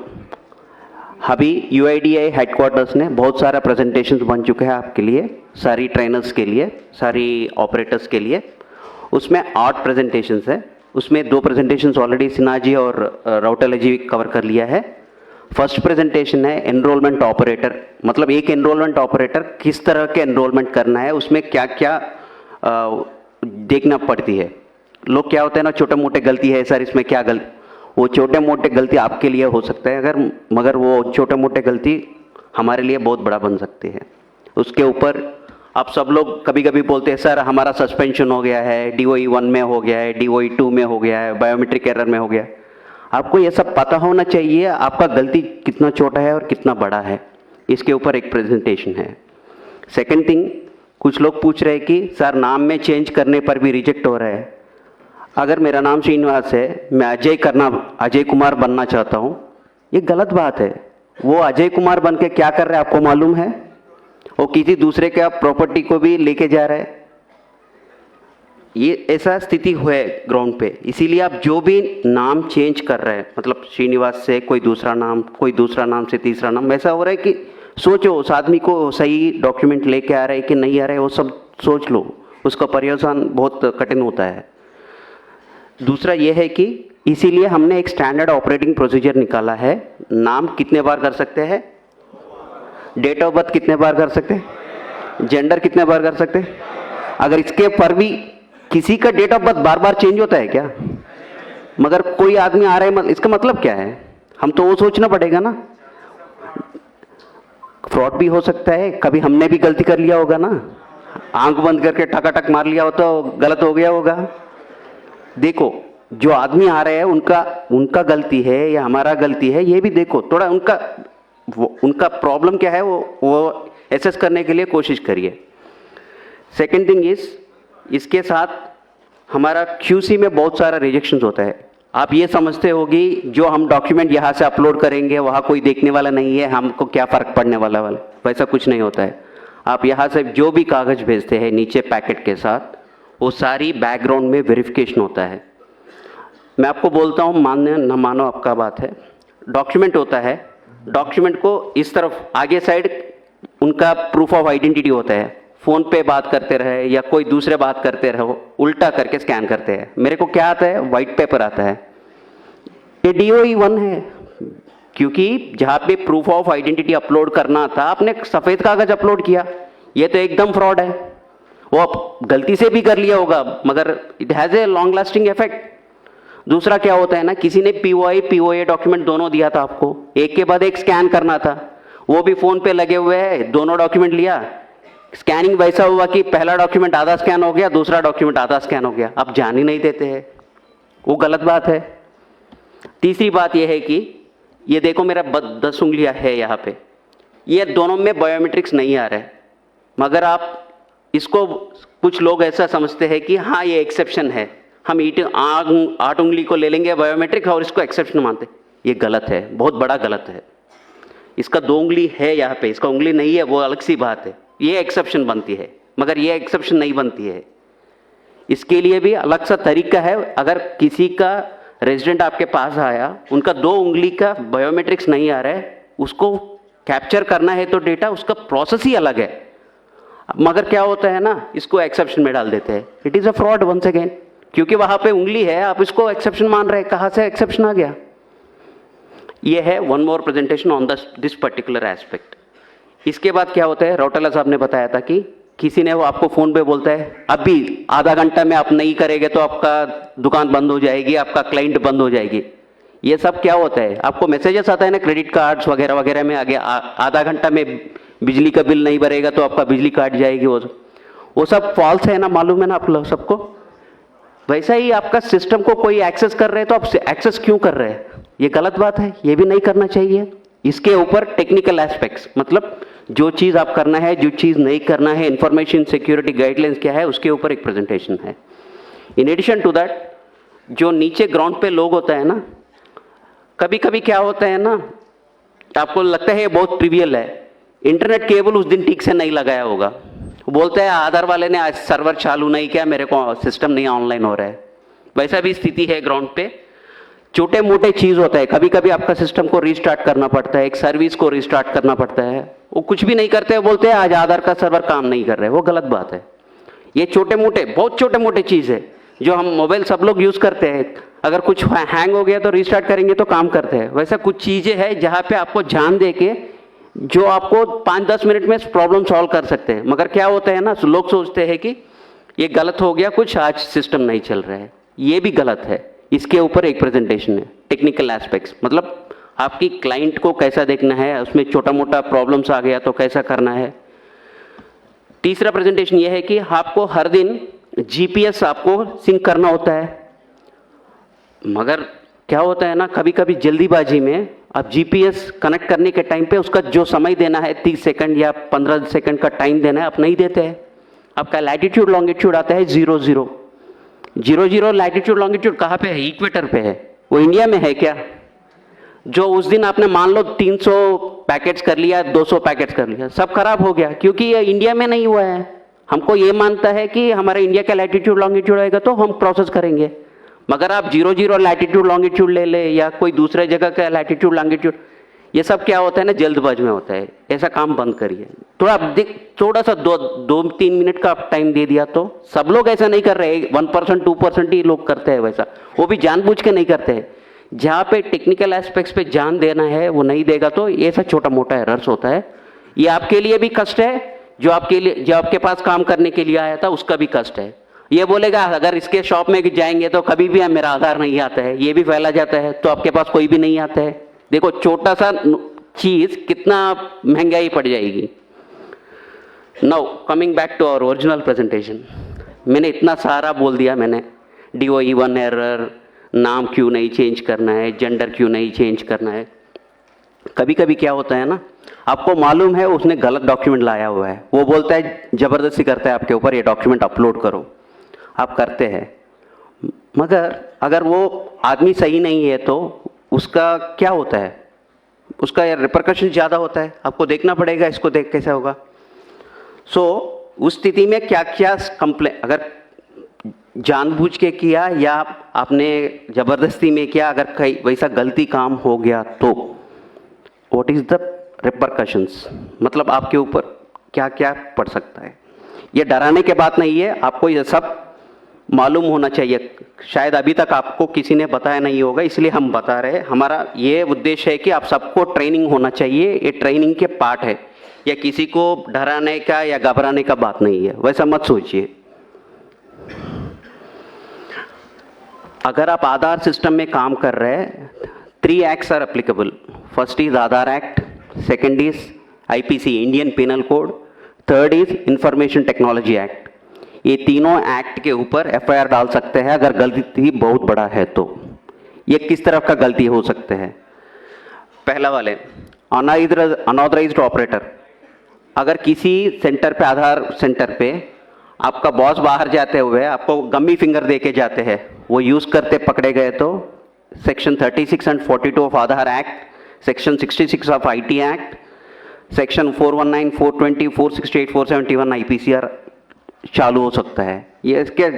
अभी UIDAI हेडक्वार्टर्स ने बहुत सारा प्रेजेंटेशंस बन चुके हैं आपके लिए, सारी ट्रेनर्स के लिए, सारी ऑपरेटर्स के लिए। उसमें 8 प्रेजेंटेशंस है, उसमें 2 प्रेजेंटेशंस ऑलरेडी सिन्हा जी और रौटेला जी कवर कर लिया है। फर्स्ट प्रेजेंटेशन है एनरोलमेंट ऑपरेटर, मतलब एक एनरोलमेंट ऑपरेटर किस तरह के एनरोलमेंट करना है, उसमें क्या क्या देखना पड़ती है। लोग क्या होते हैं ना, छोटे मोटे गलती है सर इसमें क्या गलती, वो छोटे मोटे गलती आपके लिए हो सकता है मगर वो छोटे मोटे गलती हमारे लिए बहुत बड़ा बन सकते हैं। उसके ऊपर आप सब लोग कभी कभी बोलते हैं सर हमारा सस्पेंशन हो गया है, DOE 1 में हो गया है, DOE 2 में हो गया है, बायोमेट्रिक एरर में हो गया। आपको ये सब पता होना चाहिए आपका गलती कितना छोटा है और कितना बड़ा है, इसके ऊपर एक प्रेजेंटेशन है। सेकंड थिंग, कुछ लोग पूछ रहे हैं कि सर नाम में चेंज करने पर भी रिजेक्ट हो रहा है। अगर मेरा नाम श्रीनिवास है, मैं अजय कुमार बनना चाहता हूँ, ये गलत बात है। वो अजय कुमार बन के क्या कर रहे हैं आपको मालूम है? वो किसी दूसरे के प्रॉपर्टी को भी लेके जा रहा है। ये ऐसा स्थिति हुआ है ग्राउंड पे, इसीलिए आप जो भी नाम चेंज कर रहे हैं, मतलब श्रीनिवास से कोई दूसरा नाम, कोई दूसरा नाम से तीसरा नाम, ऐसा हो रहा है कि सोचो उस आदमी को सही डॉक्यूमेंट लेके आ रहा है कि नहीं आ रहा है, वो सब सोच लो, उसका पर्यवसान बहुत कठिन होता है। दूसरा ये है कि इसीलिए हमने एक स्टैंडर्ड ऑपरेटिंग प्रोसीजर निकाला है। नाम कितने बार कर सकते हैं, डेट ऑफ बर्थ कितने बार कर सकते हैं, जेंडर कितने बार कर सकते हैं। अगर इसके पर भी किसी का डेट ऑफ बर्थ बार बार चेंज होता है क्या? मगर कोई आदमी आ रहा है, इसका मतलब क्या है? हम तो वो सोचना पड़ेगा ना, फ्रॉड भी हो सकता है, कभी हमने भी गलती कर लिया होगा ना, आंख बंद करके टकाटक मार लिया हो तो गलत हो गया होगा। देखो जो आदमी आ रहे हैं उनका गलती है या हमारा गलती है, ये भी देखो, थोड़ा उनका प्रॉब्लम क्या है वो एसेस करने के लिए कोशिश करिए। सेकेंड थिंग इज, इसके साथ हमारा QC में बहुत सारा रिजेक्शंस होता है। आप ये समझते होगी जो हम डॉक्यूमेंट यहाँ से अपलोड करेंगे वहाँ कोई देखने वाला नहीं है, हमको क्या फ़र्क पड़ने वाला वैसा कुछ नहीं होता है। आप यहाँ से जो भी कागज़ भेजते हैं नीचे पैकेट के साथ, वो सारी बैकग्राउंड में वेरिफिकेशन होता है। मैं आपको बोलता हूँ, मानने न मानो आपका बात है, डॉक्यूमेंट होता है, डॉक्यूमेंट को इस तरफ आगे साइड उनका प्रूफ ऑफ आइडेंटिटी होता है, फ़ोन पे बात करते रहे या कोई दूसरे बात करते रहो, उल्टा करके स्कैन करते हैं। मेरे को क्या आता है, वाइट पेपर आता है, ये DOE 1 है, क्योंकि जहाँ पे प्रूफ ऑफ आइडेंटिटी अपलोड करना था आपने सफ़ेद कागज़ अपलोड किया, ये तो एकदम फ्रॉड है। वो आप गलती से भी कर लिया होगा, मगर it has a long lasting effect. दूसरा क्या होता है ना, किसी ने POA डॉक्यूमेंट दोनों दिया था आपको, एक के बाद एक स्कैन करना था, वो भी फोन पे लगे हुए हैं, दोनों डॉक्यूमेंट लिया, स्कैनिंग वैसा हुआ कि पहला डॉक्यूमेंट आधा स्कैन हो गया, दूसरा डॉक्यूमेंट आधा स्कैन हो गया, आप जान ही नहीं देते हैं, वो गलत बात है। तीसरी बात यह है कि ये देखो मेरा 10 उंगलियां है यहाँ पे, ये दोनों में बायोमेट्रिक्स नहीं आ रहा है, मगर आप इसको, कुछ लोग ऐसा समझते हैं कि हाँ ये एक्सेप्शन है, हम 8 उंगली को ले लेंगे बायोमेट्रिक और इसको एक्सेप्शन मानते, ये गलत है, बहुत बड़ा गलत है। इसका 2 उंगली है यहाँ पे, इसका उंगली नहीं है, वो अलग सी बात है, ये एक्सेप्शन बनती है, मगर ये एक्सेप्शन नहीं बनती है। इसके लिए भी अलग सा तरीका है। अगर किसी का रेजिडेंट आपके पास आया, उनका 2 उंगली का बायोमेट्रिक्स नहीं आ रहा है, उसको कैप्चर करना है तो डेटा, उसका प्रोसेस ही अलग है, मगर क्या होता है ना, इसको एक्सेप्शन में डाल देते हैं। It is a fraud once again, क्योंकि वहाँ पे उंगली है, आप इसको एक्सेप्शन मान रहे हैं, कहाँ से एक्सेप्शन आ गया। ये है one more presentation on this particular aspect. इसके बाद क्या होता है, रौटेला साहब ने बताया था कि किसी ने वो आपको फ़ोन पे बोलता है अभी आधा घंटा में आप नहीं करेंगे तो आपका दुकान बंद हो जाएगी, आपका क्लाइंट बंद हो जाएगी। ये सब क्या होता है, आपको मैसेजेस आता है ना क्रेडिट कार्ड्स वगैरह वगैरह में, आगे आधा घंटा में बिजली का बिल नहीं भरेगा तो आपका बिजली काट जाएगी, वो सब फॉल्स है ना, मालूम है ना आप लोग सबको। वैसा ही आपका सिस्टम को कोई एक्सेस कर रहे हैं तो आप एक्सेस क्यों कर रहे हैं, ये गलत बात है, ये भी नहीं करना चाहिए। इसके ऊपर टेक्निकल एस्पेक्ट्स, मतलब जो चीज़ आप करना है, जो चीज़ नहीं करना है, इंफॉर्मेशन सिक्योरिटी गाइडलाइंस क्या है, उसके ऊपर एक प्रेजेंटेशन है। इन एडिशन टू दैट, जो नीचे ग्राउंड पे लोग होता है ना, कभी कभी क्या होता है ना, आपको लगता है ये बहुत ट्रिवियल है, इंटरनेट केबल उस दिन ठीक से नहीं लगाया होगा, बोलते हैं आधार वाले ने आज सर्वर चालू नहीं किया, मेरे को सिस्टम नहीं ऑनलाइन हो रहा है। वैसा भी स्थिति है ग्राउंड पे, छोटे मोटे चीज़ होता है, कभी कभी आपका सिस्टम को रीस्टार्ट करना पड़ता है, एक सर्विस को रीस्टार्ट करना पड़ता है, वो कुछ भी नहीं करते हैं, बोलते हैं आज आधार का सर्वर काम नहीं कर रहे, वो गलत बात है। ये छोटे मोटे, बहुत छोटे मोटे चीज़ है जो हम मोबाइल सब लोग यूज़ करते हैं, अगर कुछ हैंग हो गया तो रीस्टार्ट करेंगे तो काम करते हैं। वैसा कुछ चीज़ें हैं जहाँ पे आपको ध्यान दे के, जो आपको 5-10 मिनट में प्रॉब्लम सॉल्व कर सकते हैं, मगर क्या होता है ना, लोग सोचते हैं कि ये गलत हो गया कुछ, आज सिस्टम नहीं चल रहा है, ये भी गलत है। इसके ऊपर एक प्रेजेंटेशन है, टेक्निकल एस्पेक्ट्स, मतलब आपकी क्लाइंट को कैसा देखना है, उसमें छोटा मोटा प्रॉब्लम्स आ गया तो कैसा करना है। तीसरा प्रेजेंटेशन ये है कि आपको हर दिन GPS आपको सिंक करना होता है, मगर क्या होता है ना, कभी कभी जल्दीबाजी में आप GPS कनेक्ट करने के टाइम पे उसका जो समय देना है 30 सेकंड या 15 सेकंड का टाइम देना है, आप नहीं देते हैं। आपका लैटिट्यूड लॉन्गिट्यूड आता है 00 लैटिट्यूड लॉन्गिट्यूड कहाँ पे है, इक्वेटर पे है, वो इंडिया में है क्या? जो उस दिन आपने मान लो 300 पैकेट्स कर लिया, 200 पैकेट्स कर लिया, सब खराब हो गया, क्योंकि ये इंडिया में नहीं हुआ है। हमको ये मानता है कि हमारा इंडिया का लैटिट्यूड लॉन्गिट्यूड आएगा तो हम प्रोसेस करेंगे, मगर आप 00 लैटिट्यूड लॉन्गिट्यूड ले ले या कोई दूसरे जगह का लैटिट्यूड लॉन्गिट्यूड, ये सब क्या होता है ना, जल्दबाज में होता है। ऐसा काम बंद करिए, थोड़ा सा 2-3 मिनट का आप टाइम दे दिया तो, सब लोग ऐसा नहीं कर रहे, 1% 2% ही लोग करते हैं वैसा, वो भी जानबूझ के नहीं करते हैं। जहाँ पे टेक्निकल एस्पेक्ट्स पे ध्यान देना है वो नहीं देगा तो ये ऐसा छोटा मोटा एरर्स होता है। ये आपके लिए भी कष्ट है, जो आपके पास काम करने के लिए आया था उसका भी कष्ट है। ये बोलेगा अगर इसके शॉप में जाएंगे तो कभी भी मेरा आधार नहीं आता है, ये भी फैला जाता है, तो आपके पास कोई भी नहीं आता है। देखो छोटा सा चीज कितना महंगाई पड़ जाएगी। Now coming back to our original presentation, मैंने इतना सारा बोल दिया, मैंने DOE1 एरर, नाम क्यों नहीं चेंज करना है, जेंडर क्यों नहीं चेंज करना है। कभी कभी क्या होता है ना, आपको मालूम है उसने गलत डॉक्यूमेंट लाया हुआ है, वो बोलता है, जबरदस्ती करता है आपके ऊपर, ये डॉक्यूमेंट अपलोड करो, आप करते हैं, मगर अगर वो आदमी सही नहीं है तो उसका क्या होता है, उसका रिपरकशन ज़्यादा होता है, आपको देखना पड़ेगा, इसको देख कैसे होगा। सो उस स्थिति में क्या क्या कंप्लेन, अगर जानबूझ के किया या आपने ज़बरदस्ती में किया, अगर कहीं वैसा गलती काम हो गया तो व्हाट इज़ द रिपरकशंस, मतलब आपके ऊपर क्या क्या पड़ सकता है। ये डराने के बात नहीं है, आपको ये सब मालूम होना चाहिए। शायद अभी तक आपको किसी ने बताया नहीं होगा, इसलिए हम बता रहे हैं। हमारा ये उद्देश्य है कि आप सबको ट्रेनिंग होना चाहिए, ये ट्रेनिंग के पार्ट है। या किसी को डराने का या घबराने का बात नहीं है, वैसा मत सोचिए। अगर आप आधार सिस्टम में काम कर रहे हैं, 3 acts are applicable. First is Aadhaar act, second is IPC Indian penal code, third is information technology act. ये तीनों एक्ट के ऊपर एफआईआर डाल सकते हैं अगर गलती बहुत बड़ा है तो। ये किस तरह का गलती हो सकते हैं? पहला वाले अनऑथराइज्ड ऑपरेटर। अगर किसी सेंटर पे, आधार सेंटर पे आपका बॉस बाहर जाते हुए आपको गम्मी फिंगर दे के जाते हैं, वो यूज करते पकड़े गए तो section 36 and 42 of Aadhaar act, section 66 of IT act, section 419, 420, 468, 471 आईपीसीआर चालू हो सकता है। ये इसके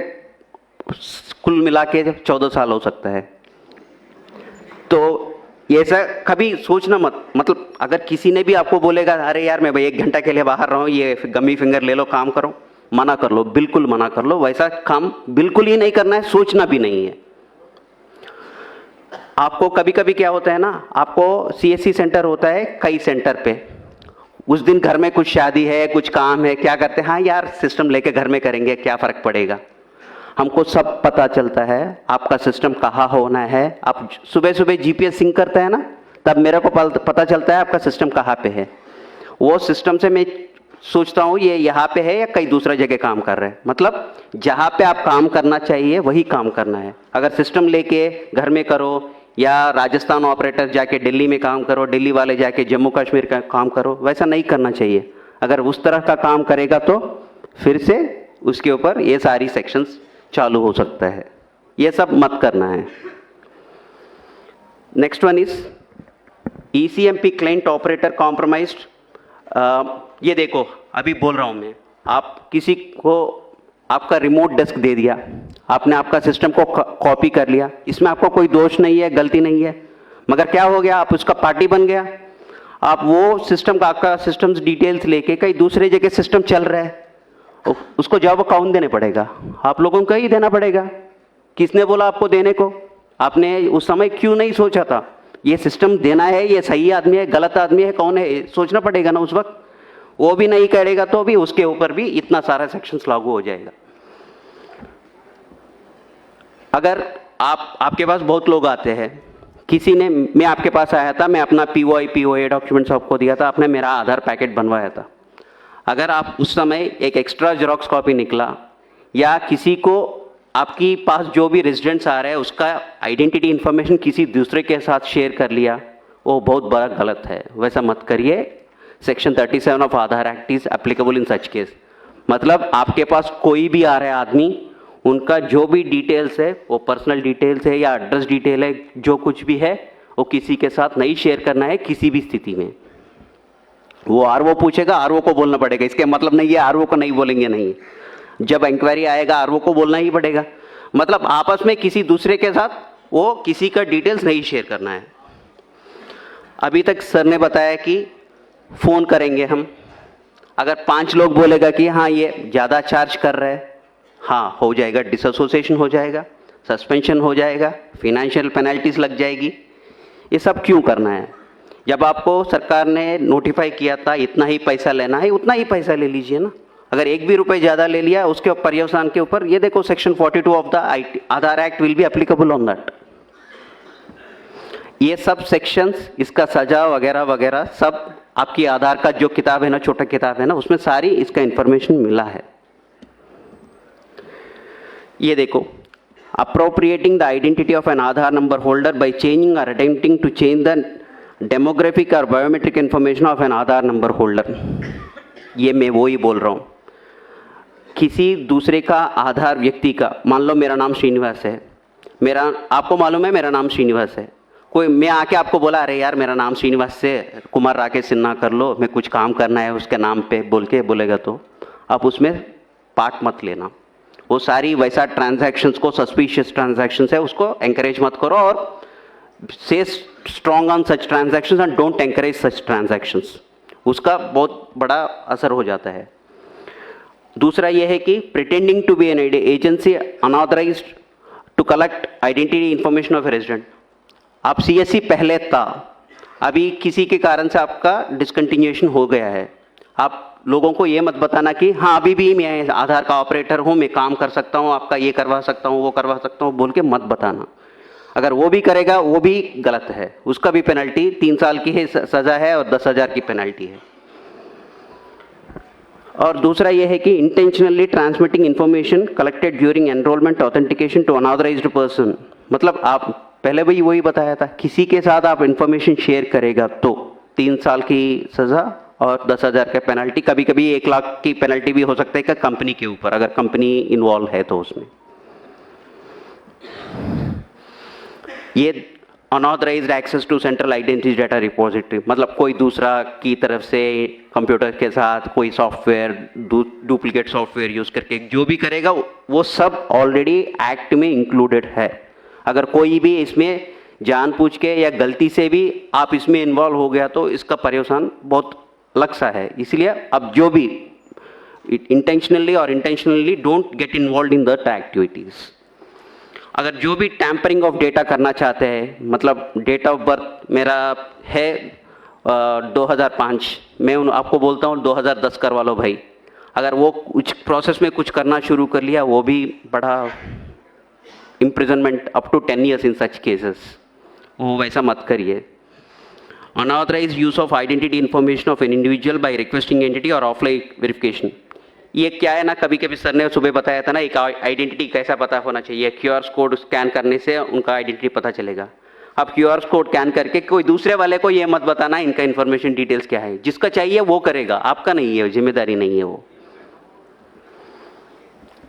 कुल मिला के 14 साल हो सकता है। तो ये ऐसा कभी सोचना मत, मतलब अगर किसी ने भी आपको बोलेगा अरे यार मैं भाई 1 घंटा के लिए बाहर रहा हूँ, ये गम्मी फिंगर ले लो, काम करो, मना कर लो, बिल्कुल मना कर लो। वैसा काम बिल्कुल ही नहीं करना है, सोचना भी नहीं है। आपको कभी कभी क्या होता है ना, आपको सीएससी सेंटर होता है कई सेंटर पे, उस दिन घर में कुछ शादी है, कुछ काम है, क्या करते हैं, हाँ यार सिस्टम लेके घर में करेंगे, क्या फर्क पड़ेगा। हमको सब पता चलता है आपका सिस्टम कहाँ होना है। आप सुबह सुबह जीपीएस सिंक करते हैं ना, तब मेरे को पता चलता है आपका सिस्टम कहाँ पे है। वो सिस्टम से मैं सोचता हूँ ये यहाँ पे है या कहीं दूसरा जगह काम कर रहे हैं। मतलब जहाँ पे आप काम करना चाहिए वही काम करना है। अगर सिस्टम लेके घर में करो या राजस्थान ऑपरेटर जाके दिल्ली में काम करो, दिल्ली वाले जाके जम्मू कश्मीर का काम करो, वैसा नहीं करना चाहिए। अगर उस तरह का काम करेगा तो फिर से उसके ऊपर ये सारी सेक्शंस चालू हो सकता है। ये सब मत करना है। Next one is ECMP client operator compromised. ये देखो अभी बोल रहा हूँ मैं, आप किसी को आपका रिमोट डेस्क दे दिया, आपने आपका सिस्टम को कॉपी कर लिया, इसमें आपको कोई दोष नहीं है, गलती नहीं है, मगर क्या हो गया, आप उसका पार्टी बन गया। आप वो सिस्टम का, आपका सिस्टम्स डिटेल्स लेके कहीं दूसरे जगह सिस्टम चल रहा है, उसको जवाब कौन देने पड़ेगा? आप लोगों को ही देना पड़ेगा। किसने बोला आपको देने को? आपने उस समय क्यों नहीं सोचा था ये सिस्टम देना है, ये सही आदमी है, गलत आदमी है, कौन है, सोचना पड़ेगा ना उस वक्त। वो भी नहीं करेगा तो भी उसके ऊपर भी इतना सारा सेक्शंस लागू हो जाएगा। अगर आपके पास बहुत लोग आते हैं, किसी ने, मैं आपके पास आया था, मैं अपना POA डॉक्यूमेंट्स आपको दिया था, आपने मेरा आधार पैकेट बनवाया था। अगर आप उस समय एक एक्स्ट्रा जेरोक्स कॉपी निकला या किसी को आपकी पास जो भी रेजिडेंट्स आ रहे हैं उसका आइडेंटिटी इंफॉर्मेशन किसी दूसरे के साथ शेयर कर लिया, वो बहुत बड़ा गलत है, वैसा मत करिए। Section 37 of Aadhaar act is applicable in such case. मतलब आपके पास कोई भी आ रहा है आदमी, उनका जो भी डिटेल्स है, वो पर्सनल डिटेल्स है या एड्रेस डिटेल है, जो कुछ भी है वो किसी के साथ नहीं शेयर करना है किसी भी स्थिति में। वो आरओ पूछेगा, आरओ को बोलना पड़ेगा, इसके मतलब नहीं है आरओ को नहीं बोलेंगे, नहीं, जब इंक्वायरी आएगा आरओ को बोलना ही पड़ेगा। मतलब आपस में किसी दूसरे के साथ वो किसी का डिटेल्स नहीं शेयर करना है। अभी तक सर ने बताया कि फोन करेंगे हम, अगर 5 लोग बोलेगा कि हाँ ये ज़्यादा चार्ज कर रहे हैं, हाँ हो जाएगा, डिसएसोसिएशन हो जाएगा, सस्पेंशन हो जाएगा, फिनेंशियल पेनल्टीज लग जाएगी। ये सब क्यों करना है? जब आपको सरकार ने नोटिफाई किया था इतना ही पैसा लेना है, उतना ही पैसा ले लीजिए ना। अगर 1 भी रुपये ज़्यादा ले लिया उसके पर्यवसान के ऊपर, ये देखो section 42 of the Aadhaar act will be applicable on that. ये सब सेक्शंस, इसका सजा वगैरह वगैरह सब आपकी आधार का जो किताब है ना, छोटा किताब है ना, उसमें सारी इसका इंफॉर्मेशन मिला है। ये देखो, appropriating the identity of an Aadhaar number holder by changing or attempting to change the demographic or biometric information of an Aadhaar number holder. ये मैं वो ही बोल रहा हूँ, किसी दूसरे का आधार व्यक्ति का, मान लो मेरा नाम श्रीनिवास है, मेरा, आपको मालूम है मेरा नाम श्रीनिवास है, कोई मैं आके आपको बोला अरे यार मेरा नाम श्रीनिवास से कुमार राकेश सिन्हा कर लो, मैं कुछ काम करना है उसके नाम पे बोल के बोलेगा, तो आप उसमें पार्ट मत लेना। वो सारी वैसा ट्रांजैक्शंस को, सस्पिशियस ट्रांजैक्शंस है, उसको एंकरेज मत करो और से strong on such transactions and don't encourage such transactions, उसका बहुत बड़ा असर हो जाता है। दूसरा यह है कि pretending to be an agency unauthorised to collect identity information of a resident. आप सीएससी पहले था, अभी किसी के कारण से आपका डिसकंटिन्यूएशन हो गया है, आप लोगों को ये मत बताना कि हाँ अभी भी मैं आधार का ऑपरेटर हूँ, मैं काम कर सकता हूँ, आपका ये करवा सकता हूँ, वो करवा सकता हूँ बोल के मत बताना। अगर वो भी करेगा वो भी गलत है, उसका भी पेनल्टी 3 साल की है सज़ा है और 10,000 की पेनल्टी है। और दूसरा ये है कि intentionally transmitting information collected during enrolment authentication to unauthorised person, मतलब आप पहले भी वही बताया था, किसी के साथ आप इन्फॉर्मेशन शेयर करेगा तो 3 साल की सज़ा और 10,000 का पेनल्टी, कभी कभी 1 लाख की पेनल्टी भी हो सकता है कि कंपनी के ऊपर, अगर कंपनी इन्वॉल्व है तो उसमें। ये unauthorised access to central identity data repository, मतलब कोई दूसरा की तरफ से कंप्यूटर के साथ कोई सॉफ्टवेयर डुप्लीकेट सॉफ्टवेयर यूज़ करके जो भी करेगा वो सब ऑलरेडी एक्ट में इंक्लूडेड है। अगर कोई भी इसमें जानबूझ के या गलती से भी आप इसमें इन्वॉल्व हो गया तो इसका पर्यवसान बहुत अलग सा है। इसलिए अब जो भी इंटेंशनली और intentionally don't get involve in that activities. अगर जो भी टैंपरिंग ऑफ डेटा करना चाहते हैं, मतलब डेट ऑफ बर्थ मेरा है 2005, मैं आपको बोलता हूँ 2010 करवा लो भाई, अगर वो कुछ प्रोसेस में कुछ करना शुरू कर लिया वो भी बड़ा imprisonment up to 10 years in such cases, वो वैसा मत करिए। Unauthorized use of identity information of an individual by requesting entity or offline verification, ये क्या है ना, कभी कभी सर ने सुबह बताया था ना, एक आइडेंटिटी कैसा पता होना चाहिए, QR कोड स्कैन करने से उनका आइडेंटिटी पता चलेगा। अब QR कोड स्कैन करके कोई दूसरे वाले को ये मत बताना इनका इन्फॉर्मेशन डिटेल्स क्या है, जिसका चाहिए वो करेगा, आपका नहीं है, जिम्मेदारी नहीं है वो।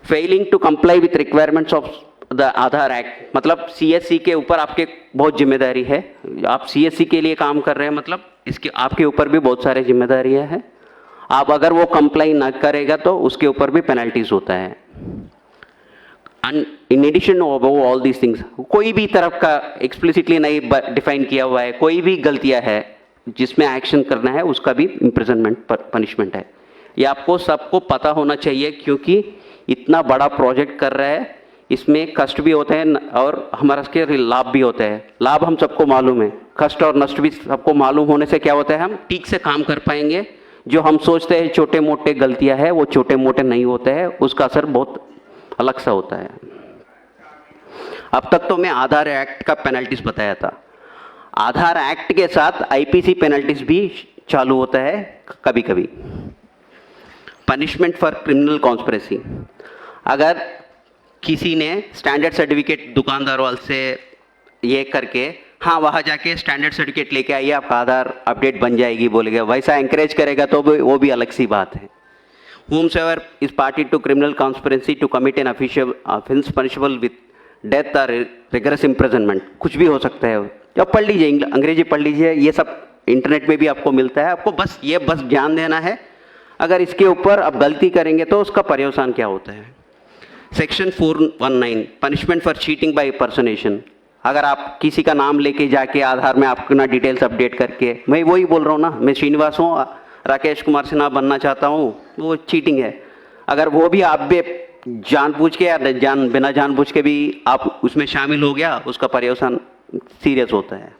Failing to comply with requirements of the Aadhaar act, मतलब CSC के ऊपर आपके बहुत जिम्मेदारी है, आप CSC के लिए काम कर रहे हैं, मतलब इसके आपके ऊपर भी बहुत सारे जिम्मेदारियां हैं। आप अगर वो कंप्लाई ना करेगा तो उसके ऊपर भी पेनल्टीज होता है। In addition all these things, कोई भी तरफ का एक्सप्लिसिटली नहीं डिफाइन किया हुआ है, कोई भी गलतियां है जिसमें एक्शन करना है उसका भी इम्प्रिजनमेंट पनिशमेंट है। ये आपको सबको पता होना चाहिए, क्योंकि इतना बड़ा प्रोजेक्ट कर रहा है, इसमें कष्ट भी होते हैं और हमारा इसके लाभ भी होते हैं। लाभ हम सबको मालूम है, कष्ट और नष्ट भी सबको मालूम होने से क्या होता है, हम ठीक से काम कर पाएंगे। जो हम सोचते हैं छोटे मोटे गलतियां हैं वो छोटे मोटे नहीं होते हैं, उसका असर बहुत अलग सा होता है। अब तक तो मैं आधार एक्ट का पेनल्टीज बताया था, आधार एक्ट के साथ IPC पेनल्टीज भी चालू होता है कभी कभी। पनिशमेंट फॉर क्रिमिनल कॉन्स्पिरेसी, अगर किसी ने स्टैंडर्ड सर्टिफिकेट दुकानदार वाले से ये करके हाँ वहाँ जाके स्टैंडर्ड सर्टिफिकेट लेके आइए आपका आधार अपडेट बन जाएगी बोलेगा, वैसा एंकरेज करेगा तो वो भी अलग सी बात है। Whomsoever is party to criminal conspiracy to commit an official offense punishable with death or rigorous imprisonment, कुछ भी हो सकता है। जब पढ़ लीजिए, अंग्रेजी पढ़ लीजिए, ये सब इंटरनेट में भी आपको मिलता है, आपको बस ध्यान देना है। अगर इसके ऊपर आप गलती करेंगे तो उसका पर्यवसान क्या होता है। Section 419 punishment for cheating by personation, अगर आप किसी का नाम लेके जाके आधार में अपना डिटेल्स अपडेट करके, मैं वही बोल रहा हूँ ना, मैं श्रीनिवास हूँ, राकेश कुमार सिन्हा बनना चाहता हूँ, वो चीटिंग है। अगर वो भी आप भी जानबूझ के या बिना जानबूझ के भी आप उसमें शामिल हो गया, उसका पर्यवसान सीरियस होता है।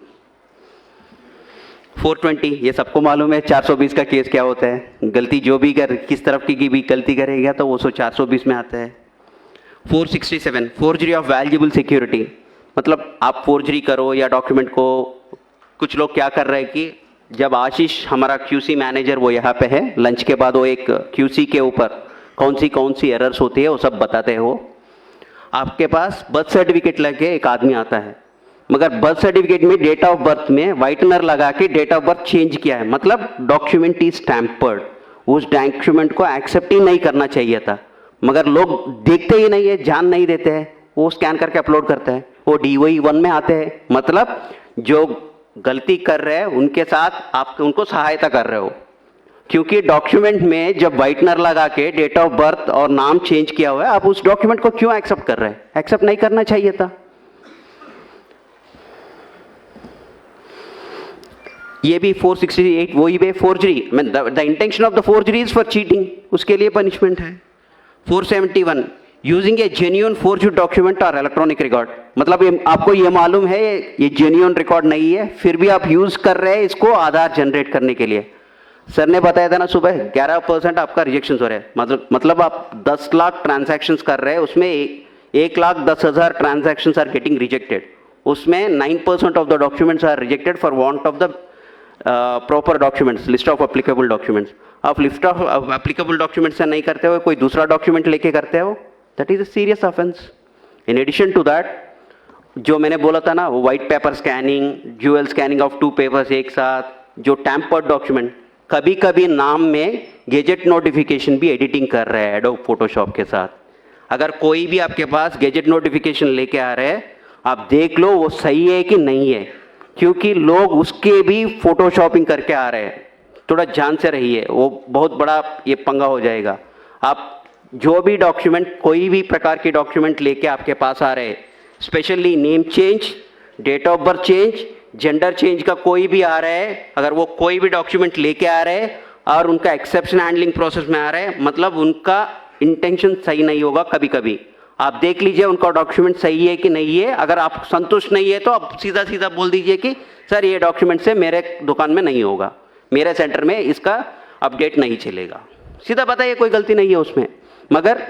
420 ये सबको मालूम है, 420 का केस क्या होता है, गलती जो भी किस तरफ की भी गलती करेगा तो वो 420 में आता है। 467 फोर्जरी ऑफ वैल्यूएबल सिक्योरिटी, मतलब आप फोर्जरी करो या डॉक्यूमेंट को, कुछ लोग क्या कर रहे हैं कि जब आशीष हमारा QC मैनेजर वो यहाँ पे है, लंच के बाद वो एक QC के ऊपर कौन सी एरर्स होती है वो सब बताते हो। आपके पास बर्थ सर्टिफिकेट लेके एक आदमी आता है, मगर बर्थ सर्टिफिकेट में डेट ऑफ बर्थ में व्हाइटनर लगा के डेट ऑफ बर्थ चेंज किया है, मतलब डॉक्यूमेंट इज टैम्पर्ड। उस डॉक्यूमेंट को एक्सेप्ट ही नहीं करना चाहिए था, मगर लोग देखते ही नहीं है, ध्यान नहीं देते हैं, वो स्कैन करके अपलोड करते हैं, वो DOE 1 में आते हैं। मतलब जो गलती कर रहे हैं उनके साथ आप उनको सहायता कर रहे हो, क्योंकि डॉक्यूमेंट में जब व्हाइटनर लगा के डेट ऑफ बर्थ और नाम चेंज किया हुआ है, आप उस डॉक्यूमेंट को क्यों एक्सेप्ट कर रहे हैं? एक्सेप्ट नहीं करना चाहिए था। ये भी 468 वही पे forgery, the intention of the forgery is for cheating, उसके लिए पनिशमेंट है। 471 यूजिंग ए जेन्युइन फोर्ज्ड डॉक्यूमेंट और इलेक्ट्रॉनिक रिकॉर्ड, मतलब आपको ये मालूम है ये जेन्युइन रिकॉर्ड नहीं है, फिर भी आप यूज कर रहे हैं इसको आधार जनरेट करने के लिए। सर ने बताया था ना सुबह 11% आपका रिजेक्शन हो रहा है, मतलब आप 10 लाख ट्रांजैक्शंस कर रहे हैं, उसमें 1,10,000 ट्रांजैक्शंस आर गेटिंग रिजेक्टेड, उसमें 9% of the documents are rejected for want of the proper documents, list of applicable documents. आप लिस्ट ऑफ एप्लीकेबल डॉक्यूमेंट्स से नहीं करते हो, कोई दूसरा डॉक्यूमेंट लेके करते हो, that is a serious offence. In addition to that, जो मैंने बोला था ना, white paper scanning, dual scanning of 2 papers एक साथ, जो टैम्पर्ड डॉक्यूमेंट, कभी कभी नाम में गैजेट नोटिफिकेशन भी एडिटिंग कर रहे हैं एडोब फोटोशॉप के साथ। अगर कोई भी आपके पास गैजेट नोटिफिकेशन लेके आ रहे हैं, आप देख लो वो सही है कि नहीं है, क्योंकि लोग उसके भी फोटोशॉपिंग करके आ रहे हैं। थोड़ा ध्यान से रहिए, वो बहुत बड़ा ये पंगा हो जाएगा। आप जो भी डॉक्यूमेंट, कोई भी प्रकार के डॉक्यूमेंट लेके आपके पास आ रहे हैं, specially name change, date of birth change, gender change का कोई भी आ रहा है, अगर वो कोई भी डॉक्यूमेंट लेके आ रहे हैं और उनका एक्सेप्शन हैंडलिंग प्रोसेस में आ रहे हैं, मतलब उनका इंटेंशन सही नहीं होगा। कभी कभी आप देख लीजिए उनका डॉक्यूमेंट सही है कि नहीं है। अगर आप संतुष्ट नहीं है तो आप सीधा सीधा बोल दीजिए कि सर ये डॉक्यूमेंट से मेरे दुकान में नहीं होगा, मेरे सेंटर में इसका अपडेट नहीं चलेगा। सीधा बताइए, कोई गलती नहीं है उसमें। मगर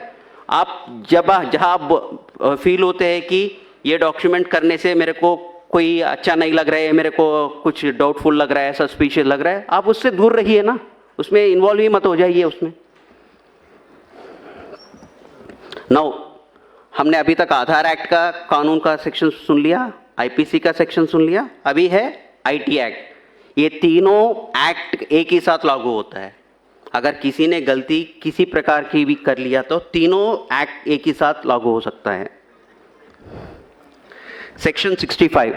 आप जहाँ आप फील होते हैं कि ये डॉक्यूमेंट करने से मेरे को कोई अच्छा नहीं लग रहा है, मेरे को कुछ डाउटफुल लग रहा है, सस्पिशियस लग रहा है, आप उससे दूर रहिए ना, उसमें इन्वॉल्व ही मत हो जाइए उसमें। नाउ, हमने अभी तक आधार एक्ट का कानून का सेक्शन सुन लिया, आईपीसी का सेक्शन सुन लिया, अभी है आईटी एक्ट। ये तीनों एक्ट एक ही साथ लागू होता है। अगर किसी ने गलती किसी प्रकार की भी कर लिया तो तीनों एक्ट एक ही साथ लागू हो सकता है। Section 65,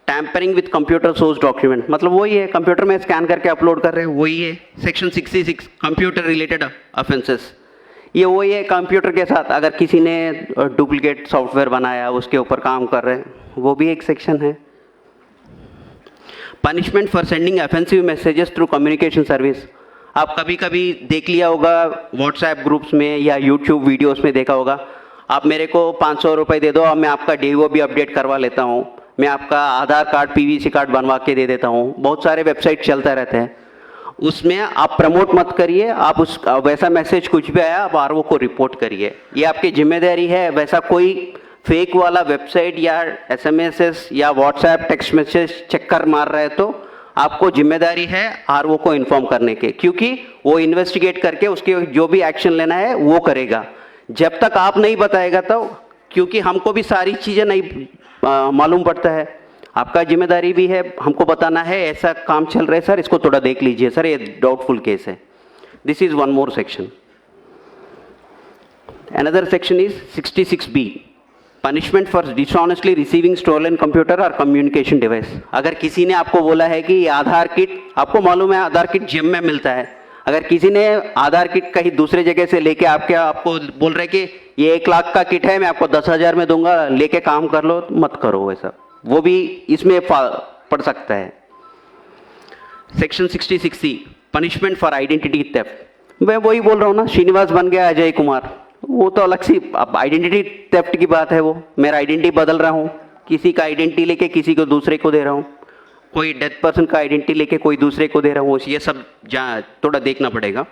tampering with computer source document, मतलब वही है, कंप्यूटर में स्कैन करके अपलोड कर रहे हैं, वही है। सेक्शन 66, कंप्यूटर रिलेटेड ऑफेंसेस, ये वही है। कंप्यूटर के साथ अगर किसी ने डुप्लीकेट सॉफ्टवेयर बनाया, उसके ऊपर काम कर रहे हैं, वो भी एक सेक्शन है। Punishment for sending offensive messages through communication service, आप कभी कभी देख लिया होगा व्हाट्सएप ग्रुप्स में या यूट्यूब वीडियोस में देखा होगा, आप मेरे को 500 रुपये दे दो और मैं आपका डीओ भी अपडेट करवा लेता हूँ, मैं आपका आधार कार्ड, पीवीसी कार्ड बनवा के दे देता हूँ। बहुत सारे वेबसाइट चलते रहते हैं, उसमें आप प्रमोट मत करिए। आप उस वैसा मैसेज कुछ भी आया आप आरओ को रिपोर्ट करिए, ये आपकी जिम्मेदारी है। वैसा कोई फेक वाला वेबसाइट या एसएमएस या व्हाट्सएप टेक्स्ट मैसेज चक्कर मार रहे हैं तो आपको जिम्मेदारी है आरओ को इन्फॉर्म करने के, क्योंकि वो इन्वेस्टिगेट करके उसके जो भी एक्शन लेना है वो करेगा। जब तक आप नहीं बताएगा तो, क्योंकि हमको भी सारी चीज़ें नहीं मालूम पड़ता है, आपका जिम्मेदारी भी है हमको बताना है ऐसा काम चल रहा है सर, इसको थोड़ा देख लीजिए सर, ये डाउटफुल केस है। This is one more section. Another section is 66B, punishment for dishonestly receiving stolen computer और कम्युनिकेशन डिवाइस। अगर किसी ने आपको बोला है कि आधार किट, आपको मालूम है आधार किट जिम में मिलता है, अगर किसी ने आधार किट कहीं दूसरे जगह से लेके आपको बोल रहे कि ये 1 लाख का किट है, मैं आपको 10,000 में दूंगा, लेके काम कर लो, मत करो वैसा, वो भी इसमें पड़ सकता है। Section 66C, punishment for identity theft. मैं वही बोल रहा हूँ ना, श्रीनिवास बन गया अजय कुमार, वो तो अलग सी आइडेंटिटी थेफ्ट की बात है। वो मेरा आइडेंटिटी बदल रहा हूँ, किसी का आइडेंटिटी लेके किसी को दूसरे को दे रहा हूँ, कोई डेथ पर्सन का आइडेंटिटी लेके कोई दूसरे को दे रहा हूँ, ये सब थोड़ा देखना पड़ेगा।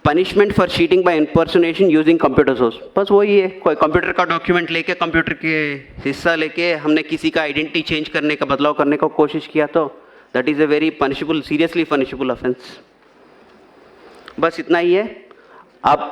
Punishment for cheating by impersonation using computer source, बस वही है, कोई कंप्यूटर का डॉक्यूमेंट लेके, कंप्यूटर के हिस्सा लेके हमने किसी का आइडेंटिटी चेंज करने का, बदलाव करने का कोशिश किया तो that is a very punishable, seriously punishable offence. बस इतना ही है। अब